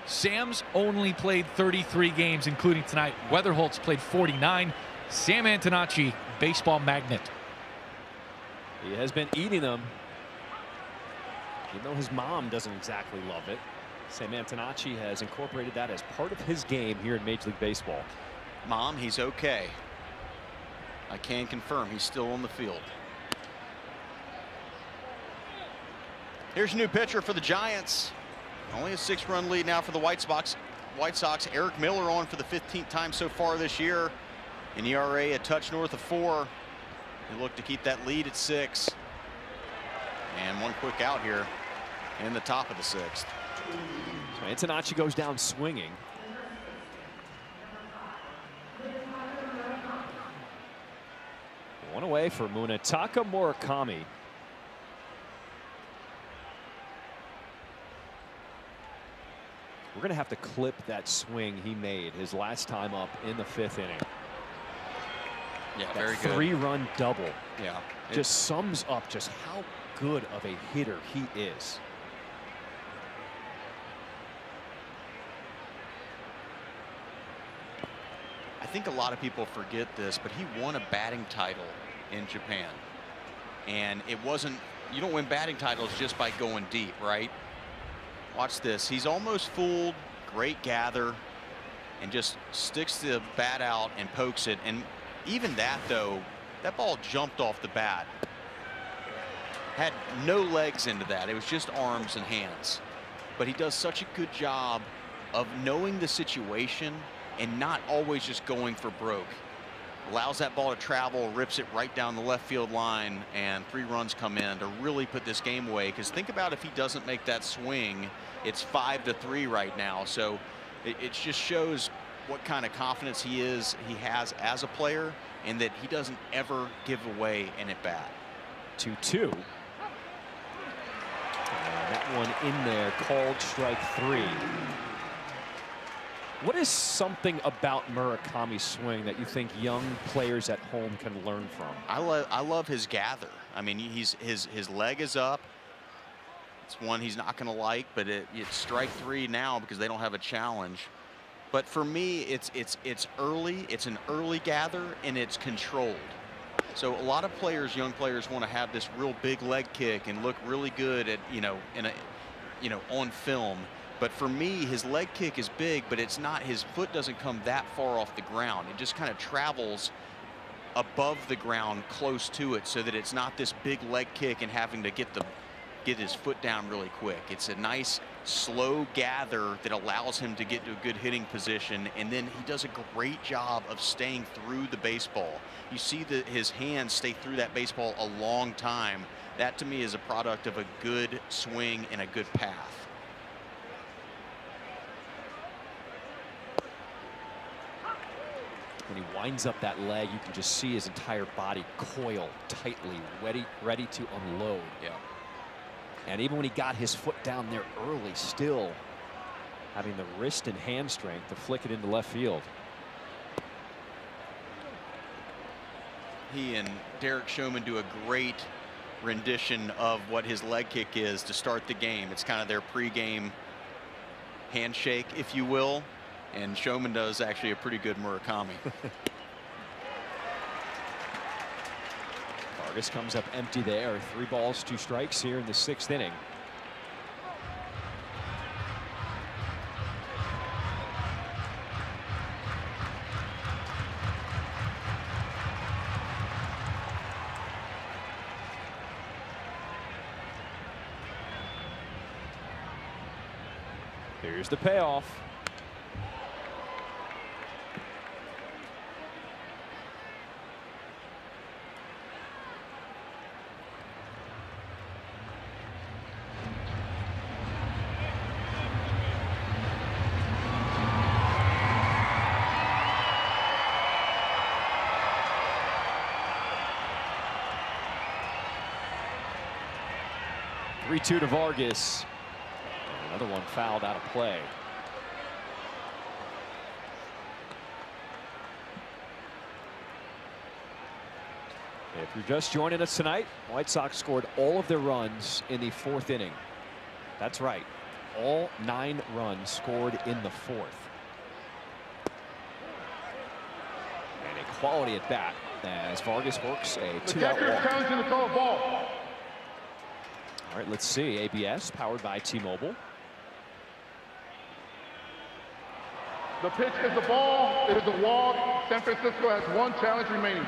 Sam's only played 33 games, including tonight. Weatherholt's played 49. Sam Antonacci, baseball magnet. He has been eating them, even though his mom doesn't exactly love it. Sam Antonacci has incorporated that as part of his game here in Major League Baseball. Mom, he's okay. I can confirm he's still on the field. Here's a new pitcher for the Giants. Only a 6-run lead now for the White Sox. Eric Miller on for the 15th time so far this year. An ERA a touch north of 4. They look to keep that lead at 6. And one quick out here in the top of the 6th. So Antonacci goes down swinging. One away for Munetaka Murakami. We're going to have to clip that swing he made his last time up in the 5th inning. Yeah, that very good. 3-run double. Yeah. Just sums up just how good of a hitter he is. I think a lot of people forget this, but he won a batting title in Japan. And it wasn't, you don't win batting titles just by going deep, right? Watch this. He's almost fooled. Great gather. And just sticks the bat out and pokes it. And even that, though, that ball jumped off the bat. Had no legs into that. It was just arms and hands. But he does such a good job of knowing the situation and not always just going for broke. Allows that ball to travel, rips it right down the left field line, and 3 runs come in to really put this game away. Because think about if he doesn't make that swing, it's 5-3 right now. So it just shows what kind of confidence he has as a player, and that he doesn't ever give away an at bat. 2-2. And that one in there, called strike 3. What is something about Murakami's swing that you think young players at home can learn from? I love his gather. I mean, his leg is up. It's one he's not going to like, but it's strike 3 now because they don't have a challenge. But for me, it's early. It's an early gather, and it's controlled. So a lot of players, young players, want to have this real big leg kick and look really good at on film. But for me, his leg kick is big, but it's not, his foot doesn't come that far off the ground. It just kind of travels above the ground close to it, so that it's not this big leg kick and having to get his foot down really quick. It's a nice slow gather that allows him to get to a good hitting position, and then he does a great job of staying through the baseball. You see that his hands stay through that baseball a long time. That to me is a product of a good swing and a good path. When he winds up that leg, you can just see his entire body coil tightly, ready to unload. Yeah. And even when he got his foot down there early, still having the wrist and hand strength to flick it into left field. He and Derek Showman do a great rendition of what his leg kick is to start the game. It's kind of their pregame handshake, if you will. And Showman does actually a pretty good Murakami. Vargas comes up empty there. 3 balls, 2 strikes here in the 6th inning. Here's the payoff. Two to Vargas. Another one fouled out of play. If you're just joining us tonight, White Sox scored all of their runs in the 4th inning. That's right. All 9 runs scored in the 4th. And a quality at bat as Vargas works a 2-out walk. Challenging the throw ball. All right, let's see. ABS powered by T-Mobile. The pitch is the ball. It is a walk. San Francisco has 1 challenge remaining.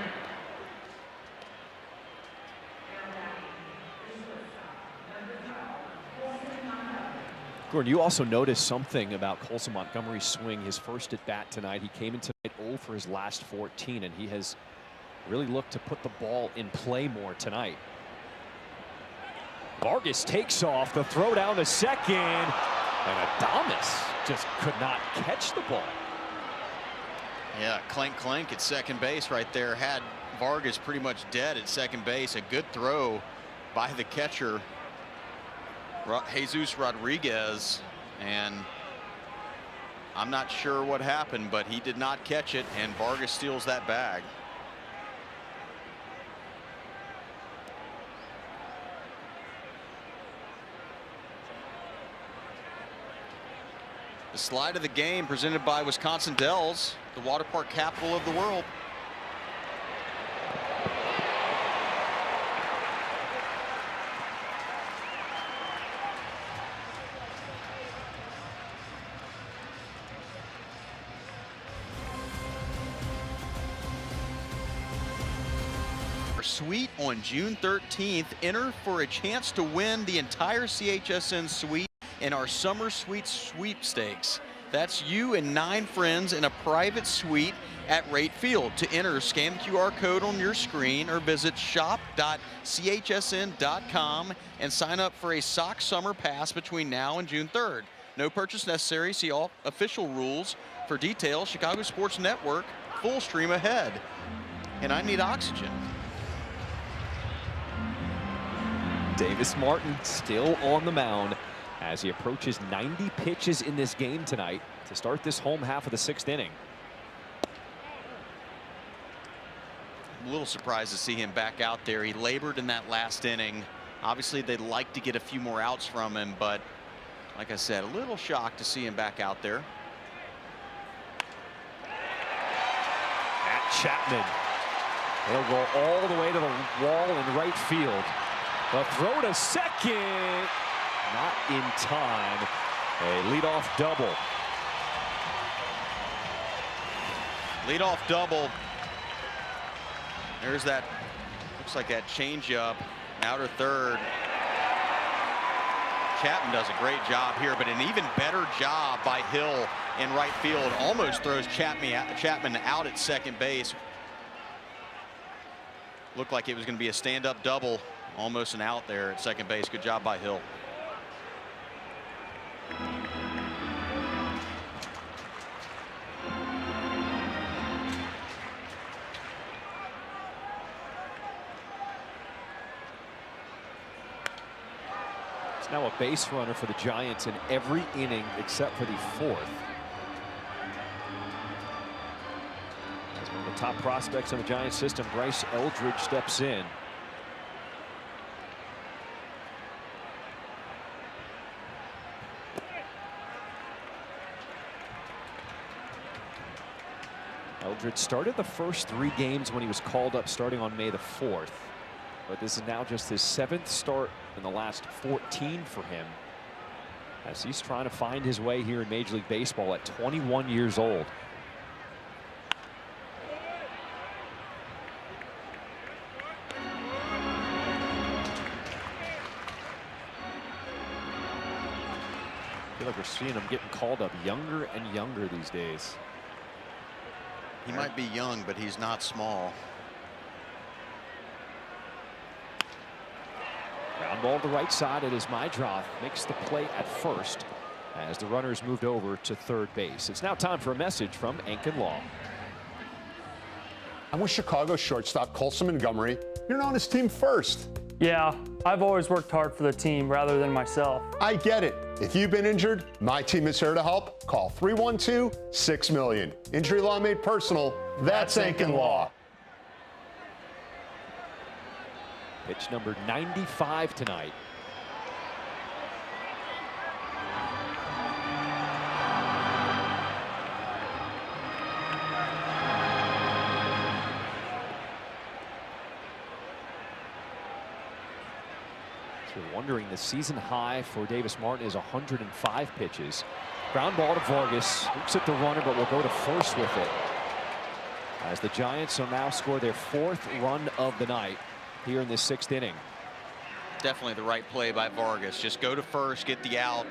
Gordon, you also noticed something about Colson Montgomery's swing, his first at bat tonight. He came in tonight 0 for his last 14, and he has really looked to put the ball in play more tonight. Vargas takes off, the throw down to second, and Adames just could not catch the ball. Yeah, clank clank at second base right there. Had Vargas pretty much dead at second base. A good throw by the catcher, Jesus Rodriguez, and I'm not sure what happened, but he did not catch it, and Vargas steals that bag. The slide of the game presented by Wisconsin Dells, the water park capital of the world. Suite on June 13th. Enter for a chance to win the entire CHSN suite in our summer suite sweepstakes. That's you and 9 friends in a private suite at Rate Field. To enter, scan the QR code on your screen or visit shop.chsn.com and sign up for a Sox summer pass between now and June 3rd. No purchase necessary. See all official rules for details. Chicago Sports Network, full stream ahead. And I need oxygen. Davis Martin still on the mound as he approaches 90 pitches in this game tonight to start this home half of the 6th inning. I'm a little surprised to see him back out there. He labored in that last inning. Obviously, they'd like to get a few more outs from him, but like I said, a little shocked to see him back out there. Matt Chapman. He'll go all the way to the wall in right field. The throw to second, not in time. A leadoff double. Leadoff double. There's that, looks like that changeup, outer third. Chapman does a great job here, but an even better job by Hill in right field. Almost throws Chapman out at second base. Looked like it was going to be a stand-up double. Almost an out there at second base. Good job by Hill. Now a base runner for the Giants in every inning except for the fourth. As one of the top prospects on the Giants system, Bryce Eldridge steps in. Eldridge started the first 3 games when he was called up starting on May the 4th. But this is now just his 7th start in the last 14 for him, as he's trying to find his way here in Major League Baseball at 21 years old. I feel like we're seeing him getting called up younger and younger these days. He might be young, but he's not small. Ground ball to the right side. It is Mydroth makes the play at first as the runners moved over to third base. It's now time for a message from Ankin Law. I'm with Chicago shortstop Colson Montgomery. You're known as team first. Yeah, I've always worked hard for the team rather than myself. I get it. If you've been injured, my team is here to help. Call 312-6-million. Injury law made personal. That's Ankin Law. Pitch number 95 tonight. So you're wondering, the season high for Davis Martin is 105 pitches. Ground ball to Vargas. Looks at the runner, but will go to first with it, as the Giants will now score their 4th run of the night here in this 6th inning. Definitely the right play by Vargas. Just go to first, get the out.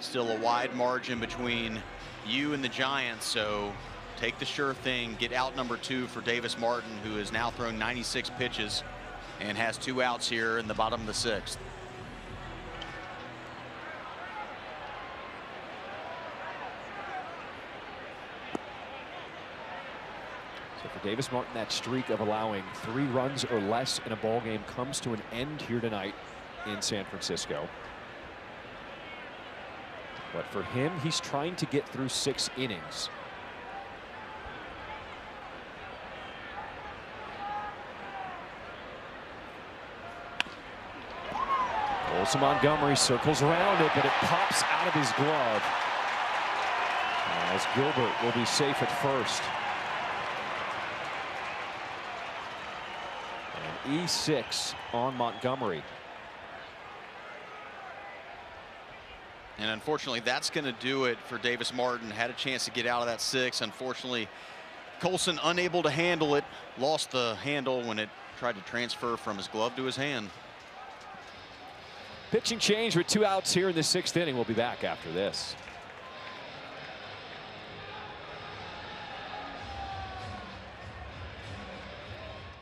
Still a wide margin between you and the Giants, so take the sure thing. Get out number 2 for Davis Martin, who has now thrown 96 pitches and has 2 outs here in the bottom of the 6th. For Davis Martin, that streak of allowing 3 runs or less in a ball game comes to an end here tonight in San Francisco. But for him, he's trying to get through 6 innings. Colson Montgomery circles around it, but it pops out of his glove, as Gilbert will be safe at first. E6 on Montgomery. And unfortunately, that's going to do it for Davis Martin. Had a chance to get out of that 6. Unfortunately, Colson unable to handle it. Lost the handle when it tried to transfer from his glove to his hand. Pitching change with 2 outs here in the 6th inning. We'll be back after this.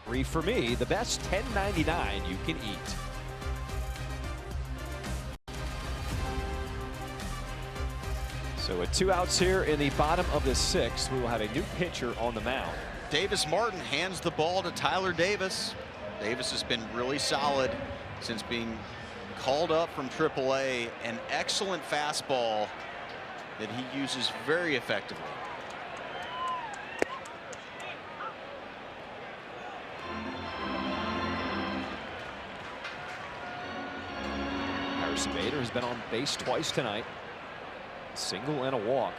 Free for me, the best $10.99 you can eat. So with 2 outs here in the bottom of the 6th, we will have a new pitcher on the mound. Davis Martin hands the ball to Tyler Davis. Davis has been really solid since being called up from AAA. An excellent fastball that he uses very effectively. Bader has been on base twice tonight. A single and a walk.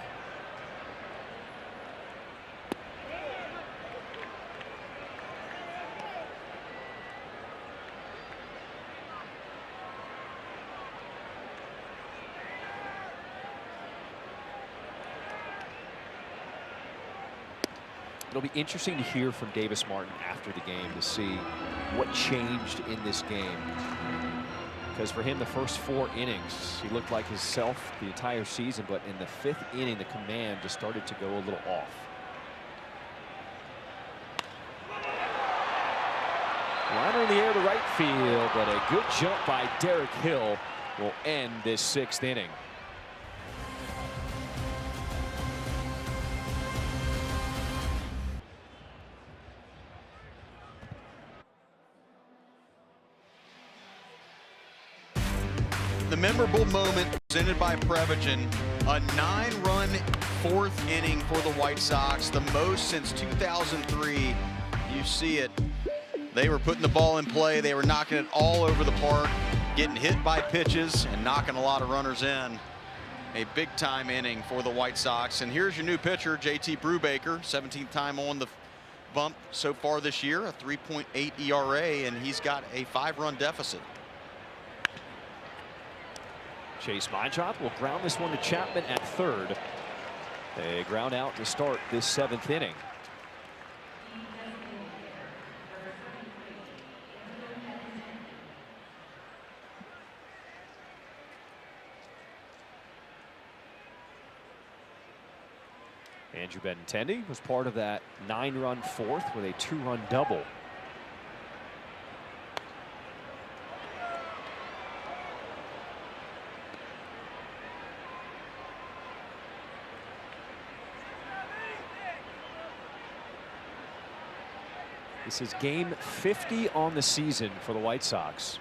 It'll be interesting to hear from Davis Martin after the game to see what changed in this game. Because for him, the first 4 innings, he looked like himself the entire season, but in the 5th inning, the command just started to go a little off. Liner in the air to right field, but a good jump by Derek Hill will end this 6th inning. The memorable moment presented by Prevagen, a 9-run 4th inning for the White Sox, the most since 2003. You see it. They were putting the ball in play. They were knocking it all over the park, getting hit by pitches and knocking a lot of runners in. A big-time inning for the White Sox. And here's your new pitcher, JT Brubaker, 17th time on the bump so far this year, a 3.8 ERA, and he's got a 5-run deficit. Chase Meintraub will ground this one to Chapman at 3rd. They ground out to start this 7th inning. Andrew Benintendi was part of that 9-run 4th with a 2-run double. This is game 50 on the season for the White Sox.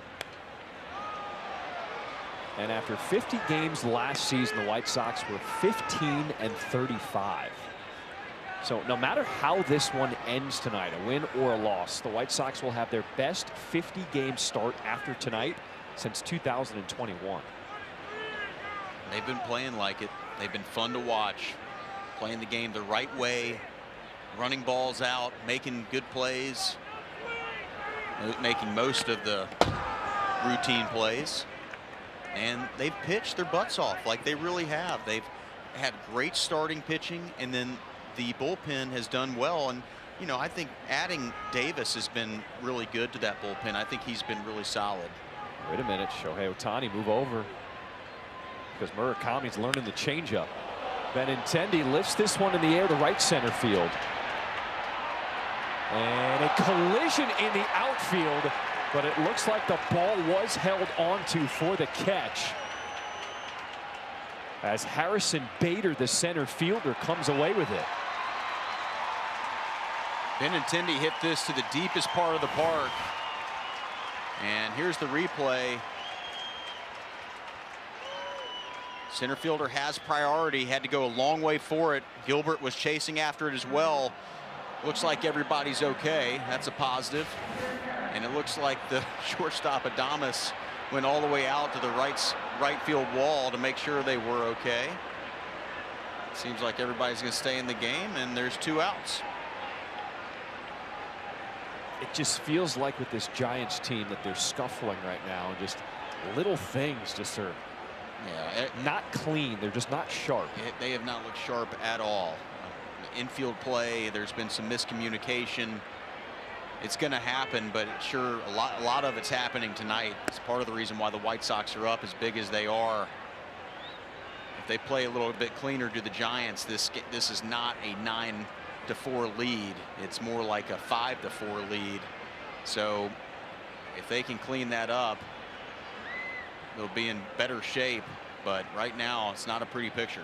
And after 50 games last season, the White Sox were 15-35. So no matter how this one ends tonight, a win or a loss, the White Sox will have their best 50-game start after tonight since 2021. They've been playing like it. They've been fun to watch, playing the game the right way, running balls out, making good plays, making most of the routine plays. And they've pitched their butts off like they really have. They've had great starting pitching, and then the bullpen has done well. And, you know, I think adding Davis has been really good to that bullpen. I think he's been really solid. Wait a minute, Shohei Ohtani, move over. Because Murakami's learning the changeup. Benintendi lifts this one in the air to right center field. And a collision in the outfield, but it looks like the ball was held onto for the catch. As Harrison Bader, the center fielder, comes away with it. Benintendi hit this to the deepest part of the park. And here's the replay. Center fielder has priority, had to go a long way for it. Gilbert was chasing after it as well. Looks like everybody's okay. That's a positive. And it looks like the shortstop Adames went all the way out to the right field wall to make sure they were okay. Seems like everybody's going to stay in the game, and there's 2 outs. It just feels like with this Giants team that they're scuffling right now, and just little things just are not clean. They're just not sharp. They have not looked sharp at all. Infield play, there's been some miscommunication. It's going to happen, but sure, a lot of it's happening tonight. It's part of the reason why the White Sox are up as big as they are. If they play a little bit cleaner to the Giants, this is not a 9-4 lead. It's more like a 5-4 lead. So if they can clean that up, they'll be in better shape. But right now, it's not a pretty picture.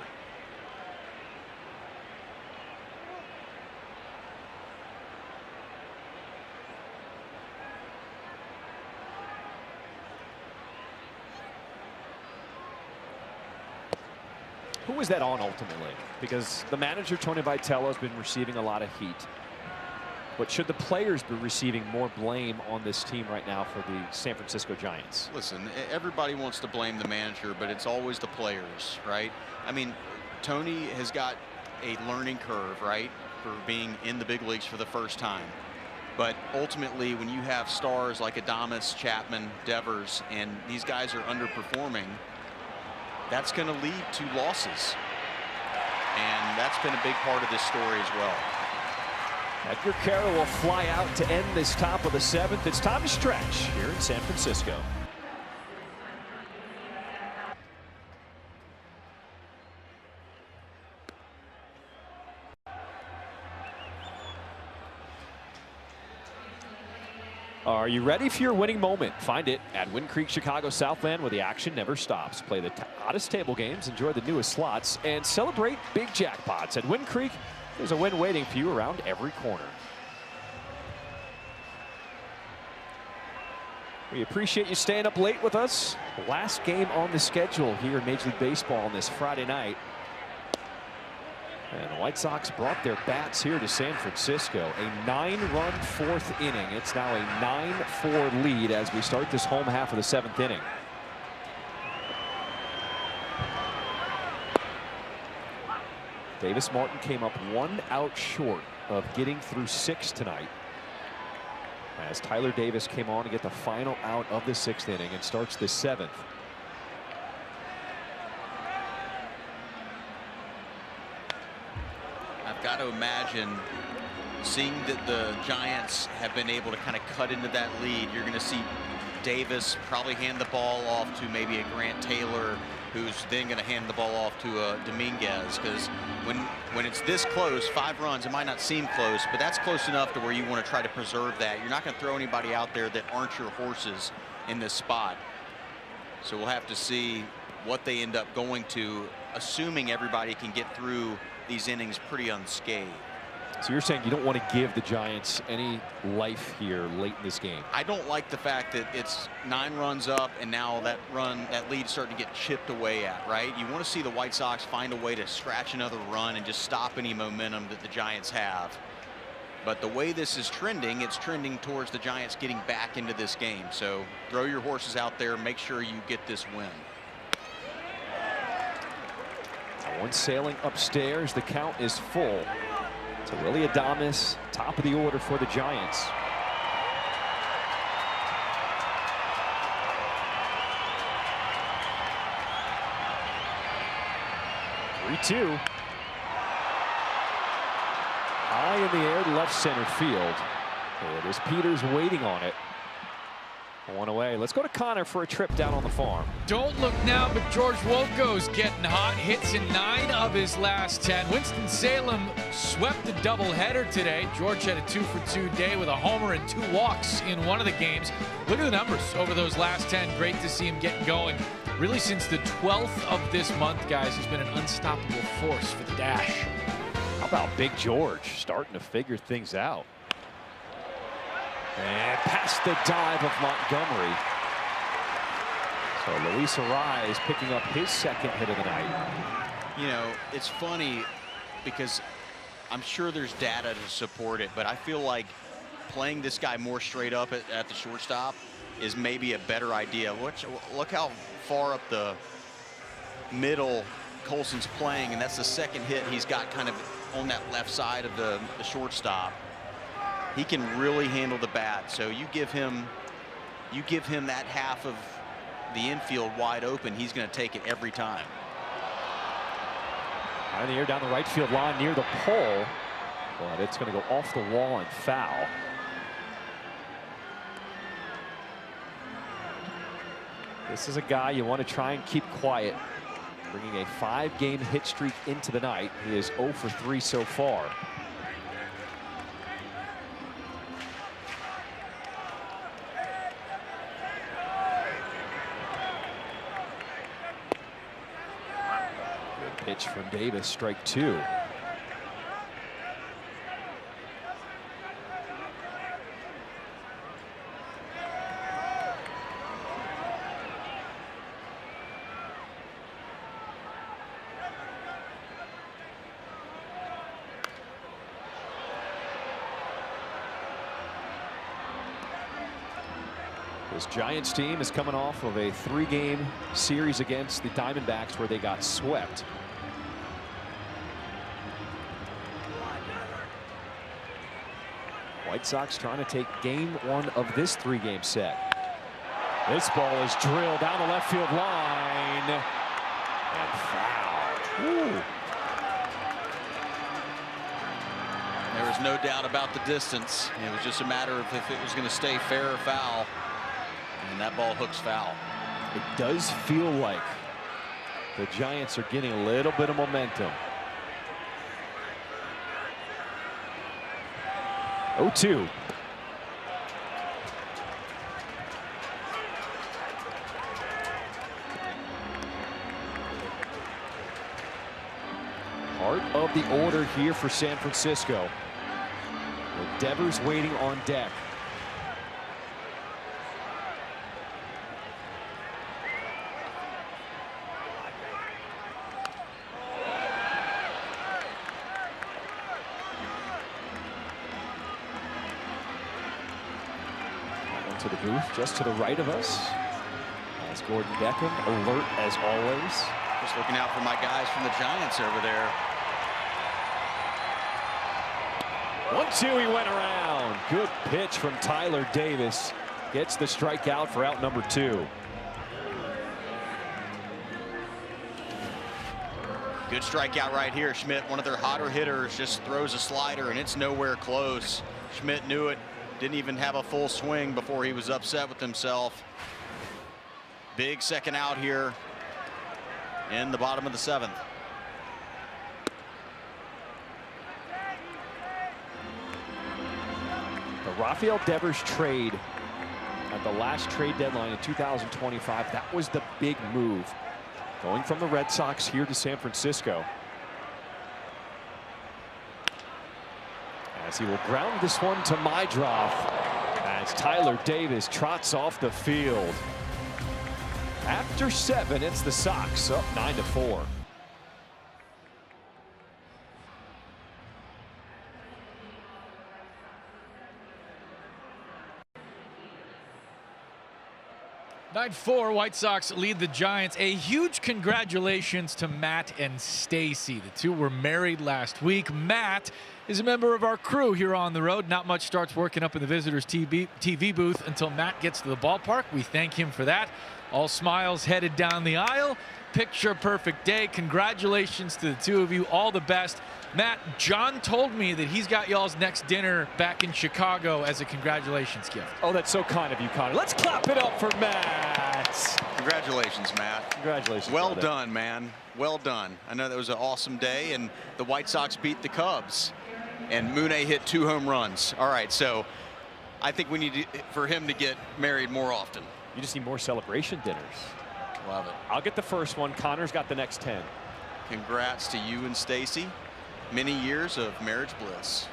Who was that on ultimately? Because the manager, Tony Vitello, has been receiving a lot of heat. But should the players be receiving more blame on this team right now for the San Francisco Giants? Listen, everybody wants to blame the manager, but it's always the players, right? I mean, Tony has got a learning curve, right, for being in the big leagues for the first time. But ultimately, when you have stars like Adames, Chapman, Devers, and these guys are underperforming, that's going to lead to losses. And that's been a big part of this story as well. Edgar Carroll will fly out to end this top of the 7th. It's time to stretch here in San Francisco. Are you ready for your winning moment? Find it at Wind Creek Chicago Southland, where the action never stops. Play the hottest table games, enjoy the newest slots, and celebrate big jackpots. At Wind Creek, there's a win waiting for you around every corner. We appreciate you staying up late with us. The last game on the schedule here in Major League Baseball on this Friday night. And the White Sox brought their bats here to San Francisco. A 9-run 4th inning. It's now a 9-4 lead as we start this home half of the 7th inning. Davis Martin came up 1 out short of getting through 6 tonight, as Tyler Davis came on to get the final out of the 6th inning and starts the 7th. I've got to imagine, seeing that the Giants have been able to kind of cut into that lead, you're going to see Davis probably hand the ball off to maybe a Grant Taylor, who's then going to hand the ball off to Dominguez, because when it's this close, 5 runs, it might not seem close, but that's close enough to where you want to try to preserve that. You're not going to throw anybody out there that aren't your horses in this spot. So we'll have to see what they end up going to, assuming everybody can get through these innings pretty unscathed. So you're saying you don't want to give the Giants any life here late in this game? I don't like the fact that it's 9 runs up and now that lead's starting to get chipped away at, right? You want to see the White Sox find a way to scratch another run and just stop any momentum that the Giants have. But the way this is trending, it's trending towards the Giants getting back into this game. So throw your horses out there, make sure you get this win. One sailing upstairs, the count is full. To Willy Adames, top of the order for the Giants. Three-two. High in the air to left center field. It is Peters waiting on it. 1 away. Let's go to Connor for a trip down on the farm. Don't look now, but George Woko's getting hot. Hits in 9 of his last 10. Winston-Salem swept the doubleheader today. George had a 2-for-2 day with a homer and 2 walks in one of the games. Look at the numbers over those last 10. Great to see him getting going. Really, since the 12th of this month, guys, he's been an unstoppable force for the Dash. How about Big George starting to figure things out? And past the dive of Montgomery. So Luis Arraez picking up his 2nd hit of the night. You know, it's funny because I'm sure there's data to support it, but I feel like playing this guy more straight up at the shortstop is maybe a better idea. Look how far up the middle Colson's playing, and that's the 2nd hit he's got kind of on that left side of the shortstop. He can really handle the bat, so you give him that half of the infield wide open, he's going to take it every time. High in the air down the right field line near the pole, but it's going to go off the wall and foul. This is a guy you want to try and keep quiet, bringing a 5-game hit streak into the night. He is 0 for 3 so far. Pitch from Davis, strike 2. This Giants team is coming off of a 3-game series against the Diamondbacks where they got swept. White Sox trying to take game 1 of this 3-game set. This ball is drilled down the left field line and foul. Ooh. There was no doubt about the distance. It was just a matter of if it was going to stay fair or foul. And that ball hooks foul. It does feel like the Giants are getting a little bit of momentum. 0-2. Part of the order here for San Francisco. With Devers waiting on deck. To the booth just to the right of us. As Gordon Beckham, alert as always. Just looking out for my guys from the Giants over there. 1-2, he went around. Good pitch from Tyler Davis. Gets the strikeout for out number 2. Good strikeout right here. Schmidt, one of their hotter hitters, just throws a slider and it's nowhere close. Schmidt knew it. Didn't even have a full swing before he was upset with himself. Big second out here in the bottom of the 7th. The Rafael Devers trade at the last trade deadline in 2025, that was the big move. Going from the Red Sox here to San Francisco. As he will ground this one to Mydroff as Tyler Davis trots off the field. After 7, it's the Sox up 9-4. White Sox lead the Giants. A huge congratulations to Matt and Stacy. The two were married last week. Matt is a member of our crew here on the road. Not much starts working up in the visitors' TV booth until Matt gets to the ballpark. We thank him for that. All smiles headed down the aisle. Picture perfect day. Congratulations to the two of you. All the best. Matt, John told me that he's got y'all's next dinner back in Chicago as a congratulations gift. Oh, that's so kind of you, Connor. Let's clap it up for Matt. Congratulations, Matt. Congratulations. Well brother. done, man. Well done. I know that was an awesome day, and the White Sox beat the Cubs, and Mooney hit 2 home runs. All right, so I think we need for him to get married more often. You just need more celebration dinners. Love it. I'll get the first one. Connor's got the next 10. Congrats to you and Stacy. Many years of marriage bliss.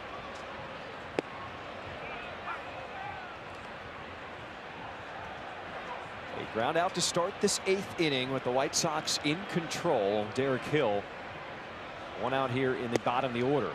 A ground out to start this 8th inning with the White Sox in control. Derek Hill, one out here in the bottom of the order.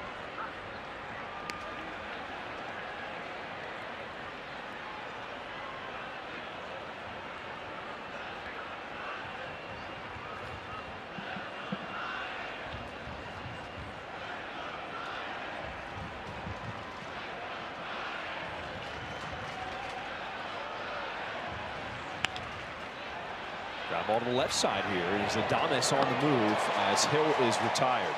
Ground ball to the left side here is Adames on the move as Hill is retired.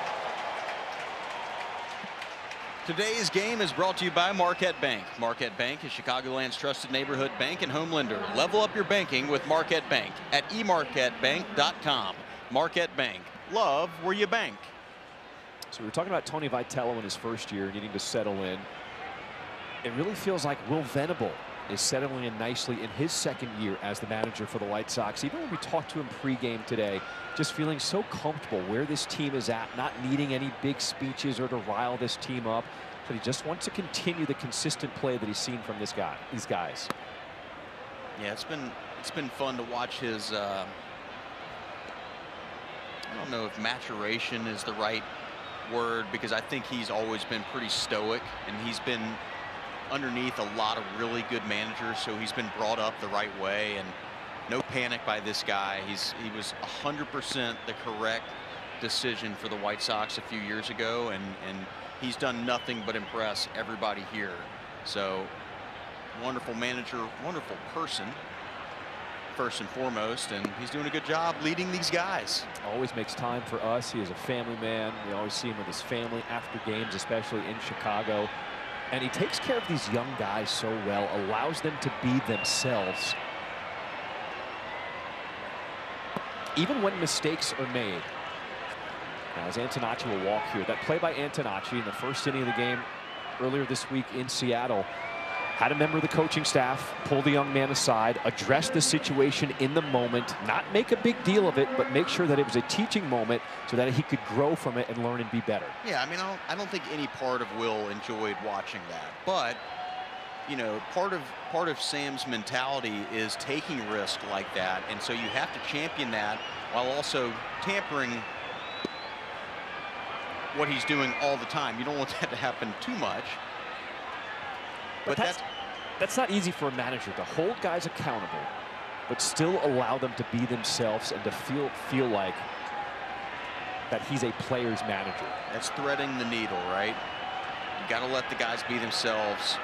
Today's game is brought to you by Marquette Bank. Marquette Bank is Chicagoland's trusted neighborhood bank and home lender. Level up your banking with Marquette Bank at emarquettebank.com. Marquette Bank. Love where you bank. So we were talking about Tony Vitello in his first year needing to settle in. It really feels like Will Venable is settling in nicely in his second year as the manager for the White Sox. Even when we talked to him pregame today, just feeling so comfortable where this team is at, not needing any big speeches or to rile this team up, but he just wants to continue the consistent play that he's seen from these guys. Yeah, it's been fun to watch his I don't know if maturation is the right word, because I think he's always been pretty stoic, and he's been underneath a lot of really good managers, so he's been brought up the right way, and no panic by this guy. He was 100% the correct decision for the White Sox a few years ago, and he's done nothing but impress everybody here. So wonderful manager, wonderful person. first and foremost, and he's doing a good job leading these guys. Always makes time for us. He is a family man. We always see him with his family after games, especially in Chicago. And he takes care of these young guys so well, allows them to be themselves. Even when mistakes are made. Now, as Antonacci will walk here, that play by Antonacci in the first inning of the game earlier this week in Seattle had a member of the coaching staff pull the young man aside, address the situation in the moment, not make a big deal of it, but make sure that it was a teaching moment so that he could grow from it and learn and be better. Yeah, I mean, I don't think any part of Will enjoyed watching that, but you know, part of Sam's mentality is taking risk like that, and so you have to champion that while also tampering what he's doing all the time. You don't want that to happen too much. But that's not easy for a manager, to hold guys accountable, but still allow them to be themselves and to feel like that he's a player's manager. That's threading the needle, right? You got to let the guys be themselves,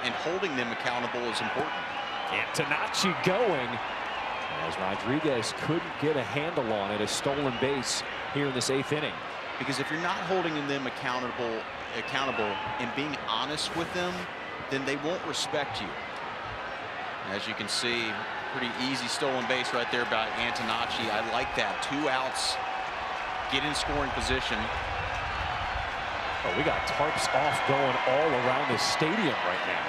and holding them accountable is important. Antonacci going, as Rodriguez couldn't get a handle on it, a stolen base here in this 8th inning. Because if you're not holding them accountable and being honest with them, then they won't respect you. As you can see, pretty easy stolen base right there by Antonacci. I like that. 2 outs, get in scoring position. Oh, we got tarps off going all around the stadium right now.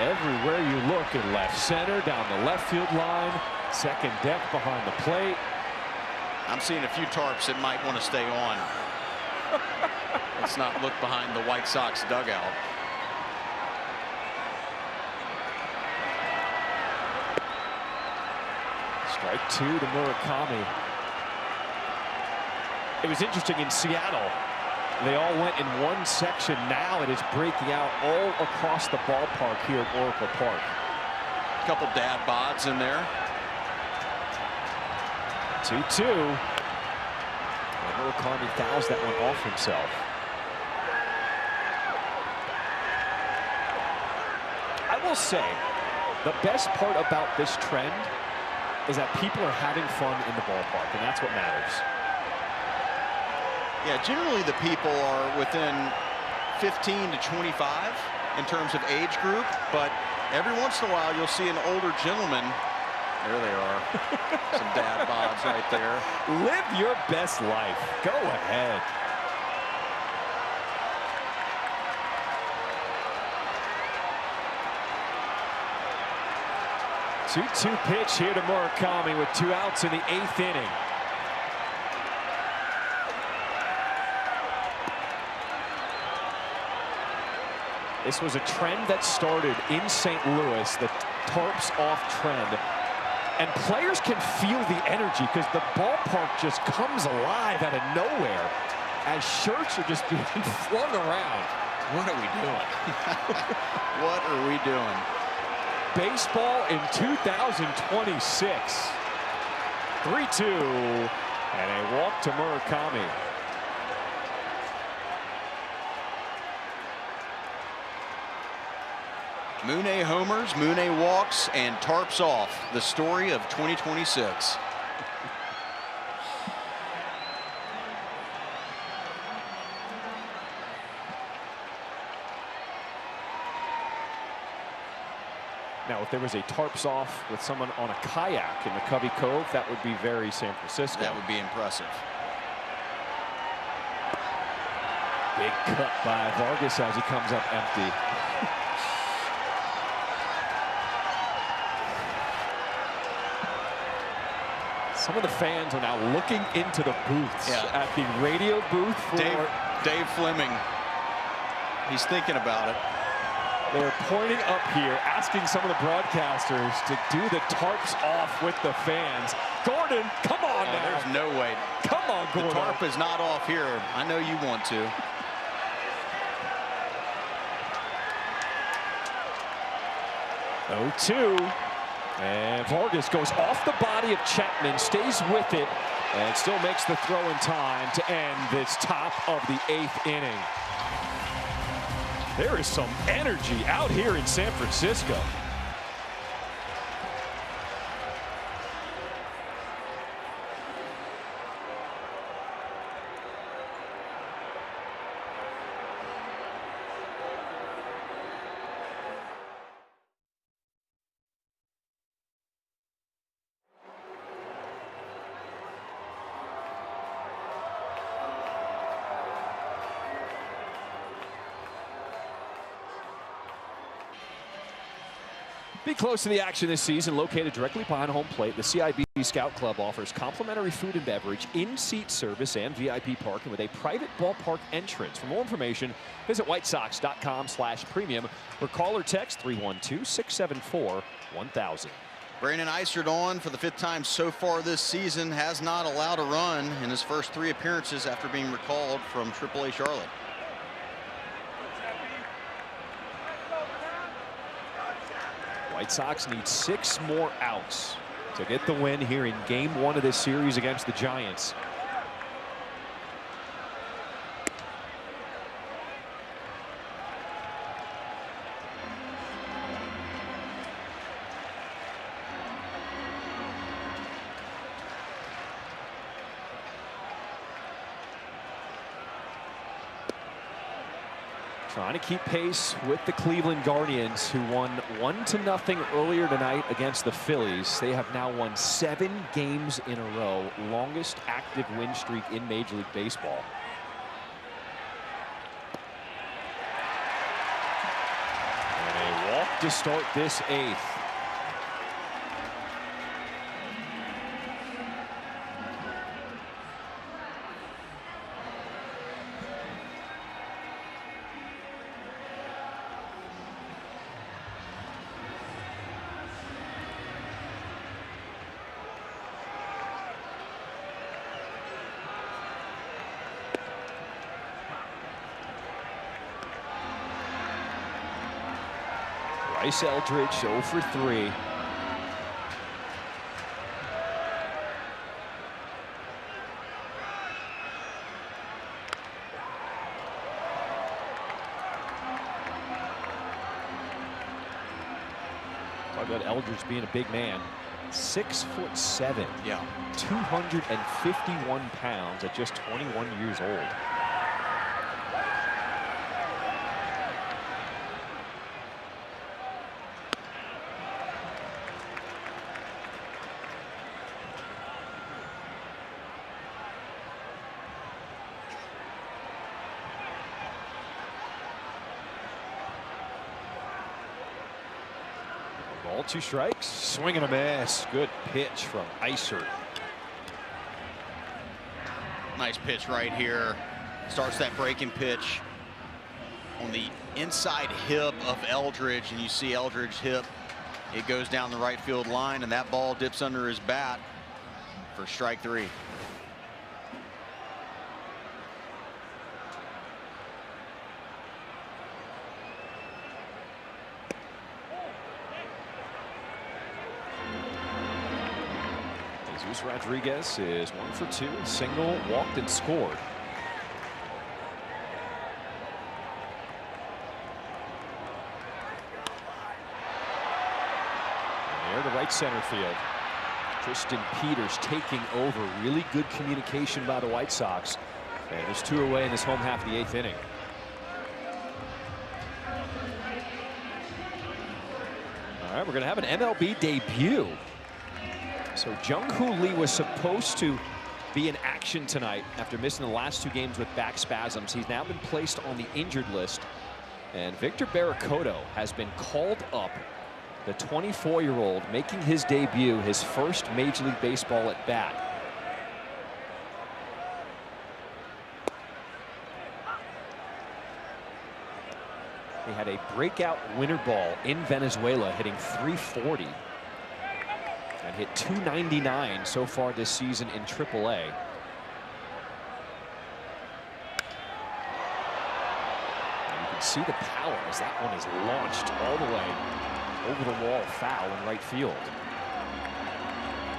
Everywhere you look, in left center, down the left field line, second deck behind the plate. I'm seeing a few tarps that might want to stay on. Let's not look behind the White Sox dugout. Strike 2 to Murakami. It was interesting in Seattle. They all went in one section. Now it is breaking out all across the ballpark here at Oracle Park. A couple dad bods in there. 2-2. And Murakami fouls that one off himself. I will say, the best part about this trend is that people are having fun in the ballpark, and that's what matters. Yeah, generally the people are within 15 to 25 in terms of age group, but every once in a while you'll see an older gentleman. There they are. Some dad bods right there. Live your best life. Go ahead. Two-two pitch here to Murakami with 2 outs in the 8th inning. This was a trend that started in St. Louis, the tarps off trend. And players can feel the energy because the ballpark just comes alive out of nowhere as shirts are just being flung around. What are we doing? What are we doing? Baseball in 2026. 3-2 and a walk to Murakami. Mune homers, Mune walks, and tarps off. The story of 2026. Now, if there was a tarps off with someone on a kayak in the Covey Cove, that would be very San Francisco. That would be impressive. Big cut by Vargas as he comes up empty. Some of the fans are now looking into the booths at the radio booth for Dave Fleming. He's thinking about it. They're pointing up here, asking some of the broadcasters to do the tarps off with the fans. Gordon, come on now. There's no way. Come on, Gordon. The tarp is not off here. I know you want to. Oh-2. And Vargas goes off the body of Chapman, stays with it, and still makes the throw in time to end this top of the 8th inning. There is some energy out here in San Francisco. Be close to the action this season. Located directly behind home plate, the CIB Scout Club offers complimentary food and beverage, in-seat service, and VIP parking with a private ballpark entrance. For more information, visit whitesox.com/premium or call or text 312-674-1000. Brandon Eisert on for the 5th time so far this season, has not allowed a run in his first 3 appearances after being recalled from AAA Charlotte. White Sox need 6 more outs to get the win here in Game 1 of this series against the Giants. Trying to keep pace with the Cleveland Guardians, who won 1-0 earlier tonight against the Phillies. They have now won 7 games in a row, longest active win streak in Major League Baseball. And a walk to start this 8th. Bryce Eldridge 0 for 3. Talk about Eldridge being a big man. 6'7". Yeah. 251 pounds at just 21 years old. Ball, 2 strikes, swing and a miss. Good pitch from Eisert. Nice pitch right here. Starts that breaking pitch on the inside hip of Eldridge, and you see Eldridge's hip. It goes down the right field line, and that ball dips under his bat for strike 3. Rodriguez is 1 for 2, single, walked and scored. And there to right center field. Tristan Peters taking over. Really good communication by the White Sox. And there's 2 away in this home half of the 8th inning. All right, we're going to have an MLB debut. So Jung-Hoo Lee was supposed to be in action tonight after missing the last 2 games with back spasms. He's now been placed on the injured list. And Victor Barracoto has been called up. The 24-year-old making his debut, his first Major League Baseball at bat. He had a breakout winter ball in Venezuela, hitting .340. And hit .299 so far this season in AAA. And you can see the power as that one is launched all the way over the wall, foul in right field.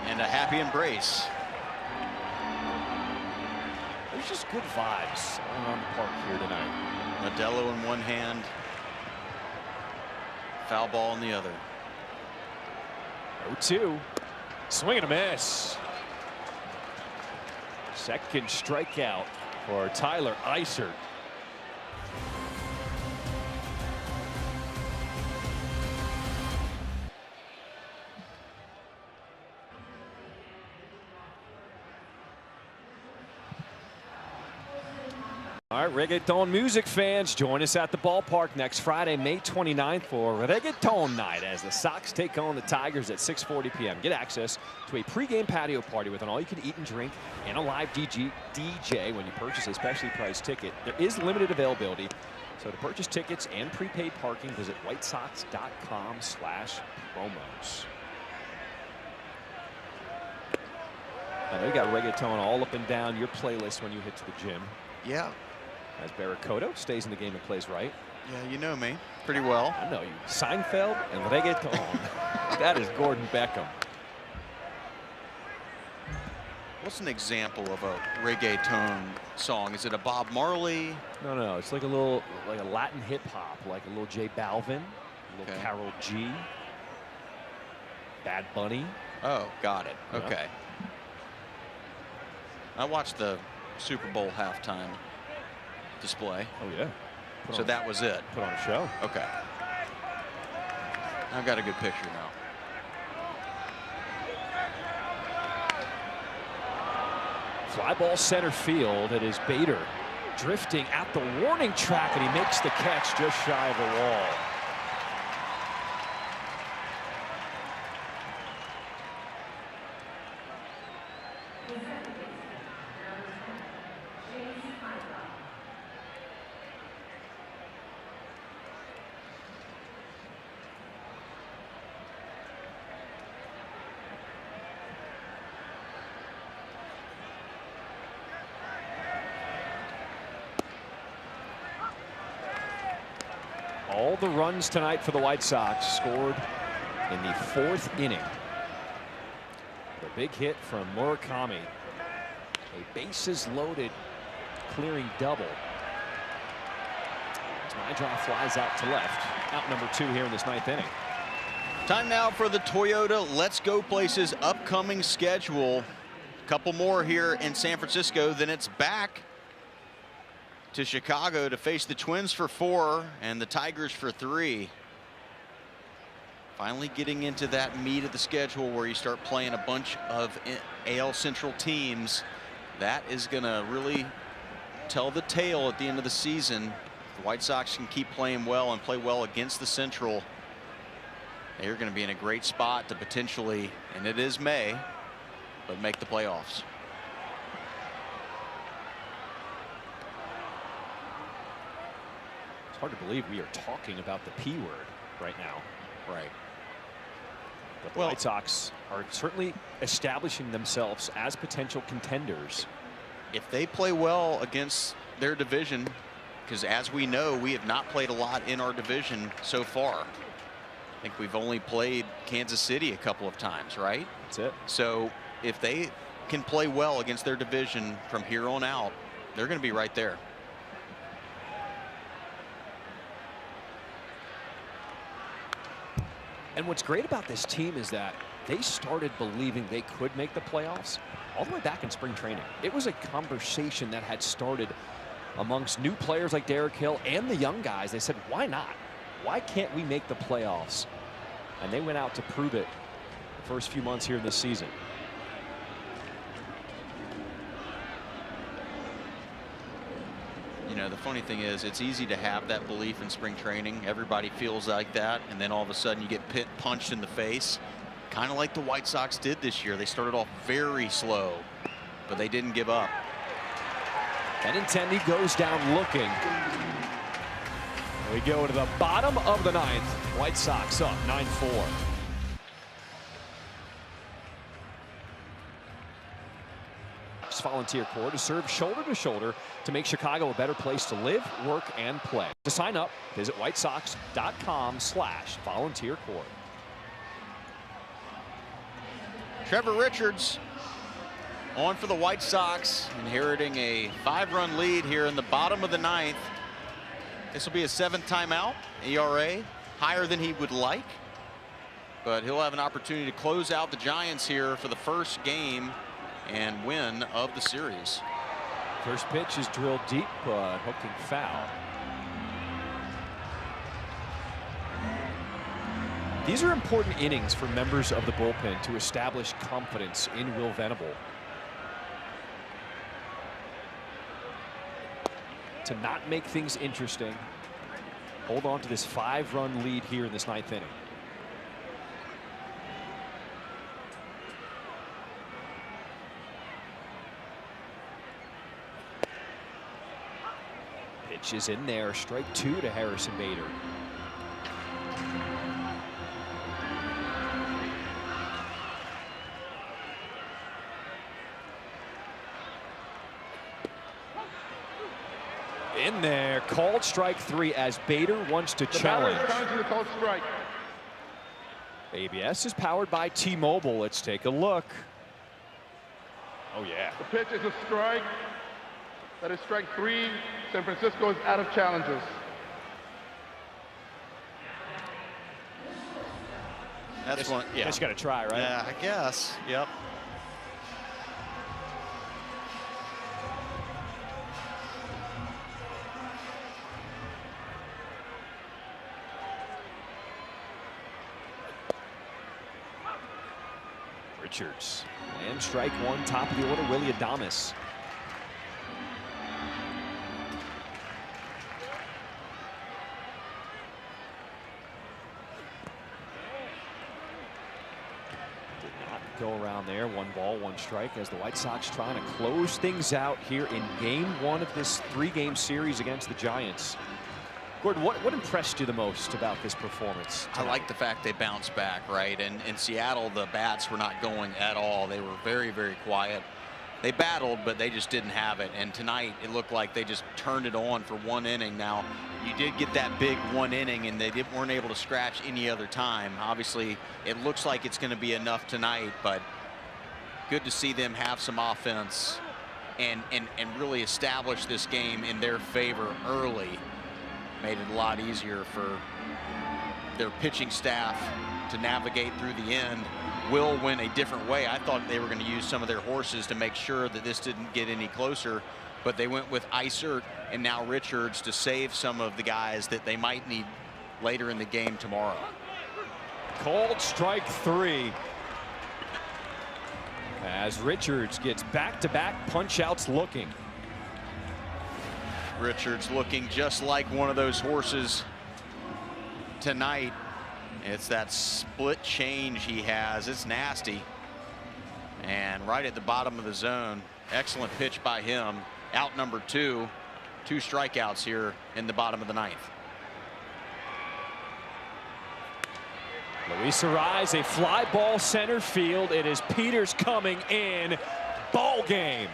And a happy embrace. There's just good vibes all around the park here tonight. Modelo in one hand, foul ball in the other. 0-2. Swing and a miss. Second strikeout for Tyler Eisert. All right, reggaeton music fans, join us at the ballpark next Friday, May 29th for Reggaeton Night as the Sox take on the Tigers at 6:40 p.m. Get access to a pregame patio party with an all-you-can-eat and drink and a live DJ when you purchase a specially priced ticket. There is limited availability, so to purchase tickets and prepaid parking, visit whitesox.com/promos. I know you got reggaeton all up and down your playlist when you hit to the gym. Yeah. As Barracoto stays in the game and plays right. Yeah, you know me pretty well. I know you. Seinfeld and reggaeton. That is Gordon Beckham. What's an example of a reggaeton song? Is it a Bob Marley? No. It's like a little, like a Latin hip hop, like a little J Balvin, a little Karol G, Bad Bunny. Oh, got it. Yeah. Okay. I watched the Super Bowl halftime display. Oh yeah. So that was it. Put on a show. Okay. I've got a good picture now. Fly ball center field. It is Bader drifting at the warning track, and he makes the catch just shy of the wall. All the runs tonight for the White Sox scored in the 4th inning. The big hit from Murakami. A bases loaded clearing double. As Nigel flies out to left. Out number 2 here in this 9th inning. Time now for the Toyota Let's Go Places upcoming schedule. A couple more here in San Francisco, then it's back to Chicago to face the Twins for 4 and the Tigers for 3. Finally getting into that meat of the schedule where you start playing a bunch of AL Central teams. That is going to really tell the tale at the end of the season. The White Sox can keep playing well and play well against the Central. They're going to be in a great spot to potentially, and it is May, but make the playoffs. It's hard to believe we are talking about the P word right now. Right. But the White Sox are certainly establishing themselves as potential contenders. If they play well against their division, because as we know, we have not played a lot in our division so far. I think we've only played Kansas City a couple of times, right? That's it. So if they can play well against their division from here on out, they're going to be right there. And what's great about this team is that they started believing they could make the playoffs all the way back in spring training. It was a conversation that had started amongst new players like Derek Hill and the young guys. They said, why not? Why can't we make the playoffs? And they went out to prove it the first few months here in this season. You know, the funny thing is, it's easy to have that belief in spring training. Everybody feels like that, and then all of a sudden you get punched in the face, kind of like the White Sox did this year. They started off very slow, but they didn't give up. Benintendi goes down looking. We go to the bottom of the 9th. White Sox up 9-4. Volunteer Corps to serve shoulder to shoulder to make Chicago a better place to live, work, and play. To sign up, visit whitesox.com/volunteer corps. Trevor Richards on for the White Sox, inheriting a 5-run lead here in the bottom of the 9th. This will be his 7th time out. ERA higher than he would like, but he'll have an opportunity to close out the Giants here for the first game and win of the series. First pitch is drilled deep, but hooking foul. These are important innings for members of the bullpen to establish confidence in Will Venable. to not make things interesting. Hold on to this 5-run lead here in this 9th inning. Pitch is in there. Strike 2 to Harrison Bader. In there, called strike 3 as Bader wants to challenge. The called strike. ABS is powered by T-Mobile. Let's take a look. Oh yeah. The pitch is a strike. That is strike 3. San Francisco is out of challenges. That's one. Yeah. Guess you got to try, right? Yeah, I guess. Yep. Richards. And strike 1, top of the order, Willie Adames. Did not go around there. 1 ball, 1 strike as the White Sox trying to close things out here in game 1 of this 3-game series against the Giants. Gordon, what impressed you the most about this performance tonight? I like the fact they bounced back, right? And in Seattle, the bats were not going at all. They were very, very quiet. They battled, but they just didn't have it. And tonight, it looked like they just turned it on for 1 inning. Now, you did get that big 1 inning, and they weren't able to scratch any other time. Obviously, it looks like it's going to be enough tonight, but good to see them have some offense and really establish this game in their favor early. Made it a lot easier for their pitching staff to navigate through the end. Will went a different way. I thought they were going to use some of their horses to make sure that this didn't get any closer, but they went with Isert and now Richards to save some of the guys that they might need later in the game tomorrow. Called strike 3 as Richards gets back-to-back punch-outs looking. Richards looking just like one of those horses tonight. It's that split change he has. It's nasty. And right at the bottom of the zone. Excellent pitch by him. Out number 2. 2 strikeouts here in the bottom of the 9th. Luis Arraez, a fly ball center field. It is Peters coming in. Ball game.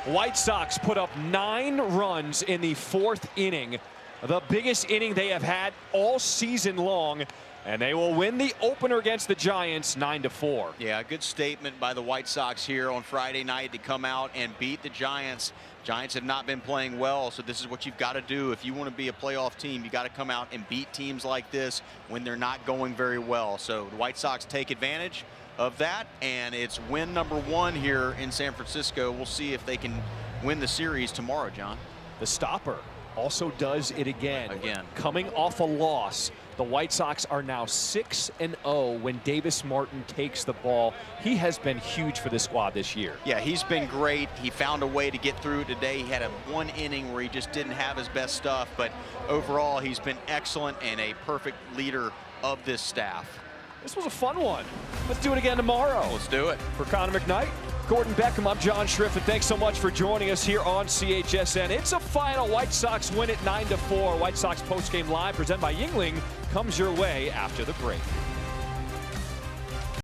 White Sox put up 9 runs in the 4th inning, the biggest inning they have had all season long, and they will win the opener against the Giants 9-4. Yeah, a good statement by the White Sox here on Friday night to come out and beat the Giants. Giants have not been playing well, so this is what you've got to do. If you want to be a playoff team, you got to come out and beat teams like this when they're not going very well. So the White Sox take advantage of that, and it's win number 1 here in San Francisco. We'll see if they can win the series tomorrow, John. The stopper also does it again. Coming off a loss, the White Sox are now 6-0 when Davis Martin takes the ball. He has been huge for this squad this year. Yeah, he's been great. He found a way to get through today. He had a 1 inning where he just didn't have his best stuff, but overall he's been excellent and a perfect leader of this staff. This was a fun one. Let's do it again tomorrow. Let's do it. For Connor McKnight, Gordon Beckham, I'm John Schriff, and thanks so much for joining us here on CHSN. It's a final. White Sox win it 9-4. White Sox postgame live presented by Yingling comes your way after the break.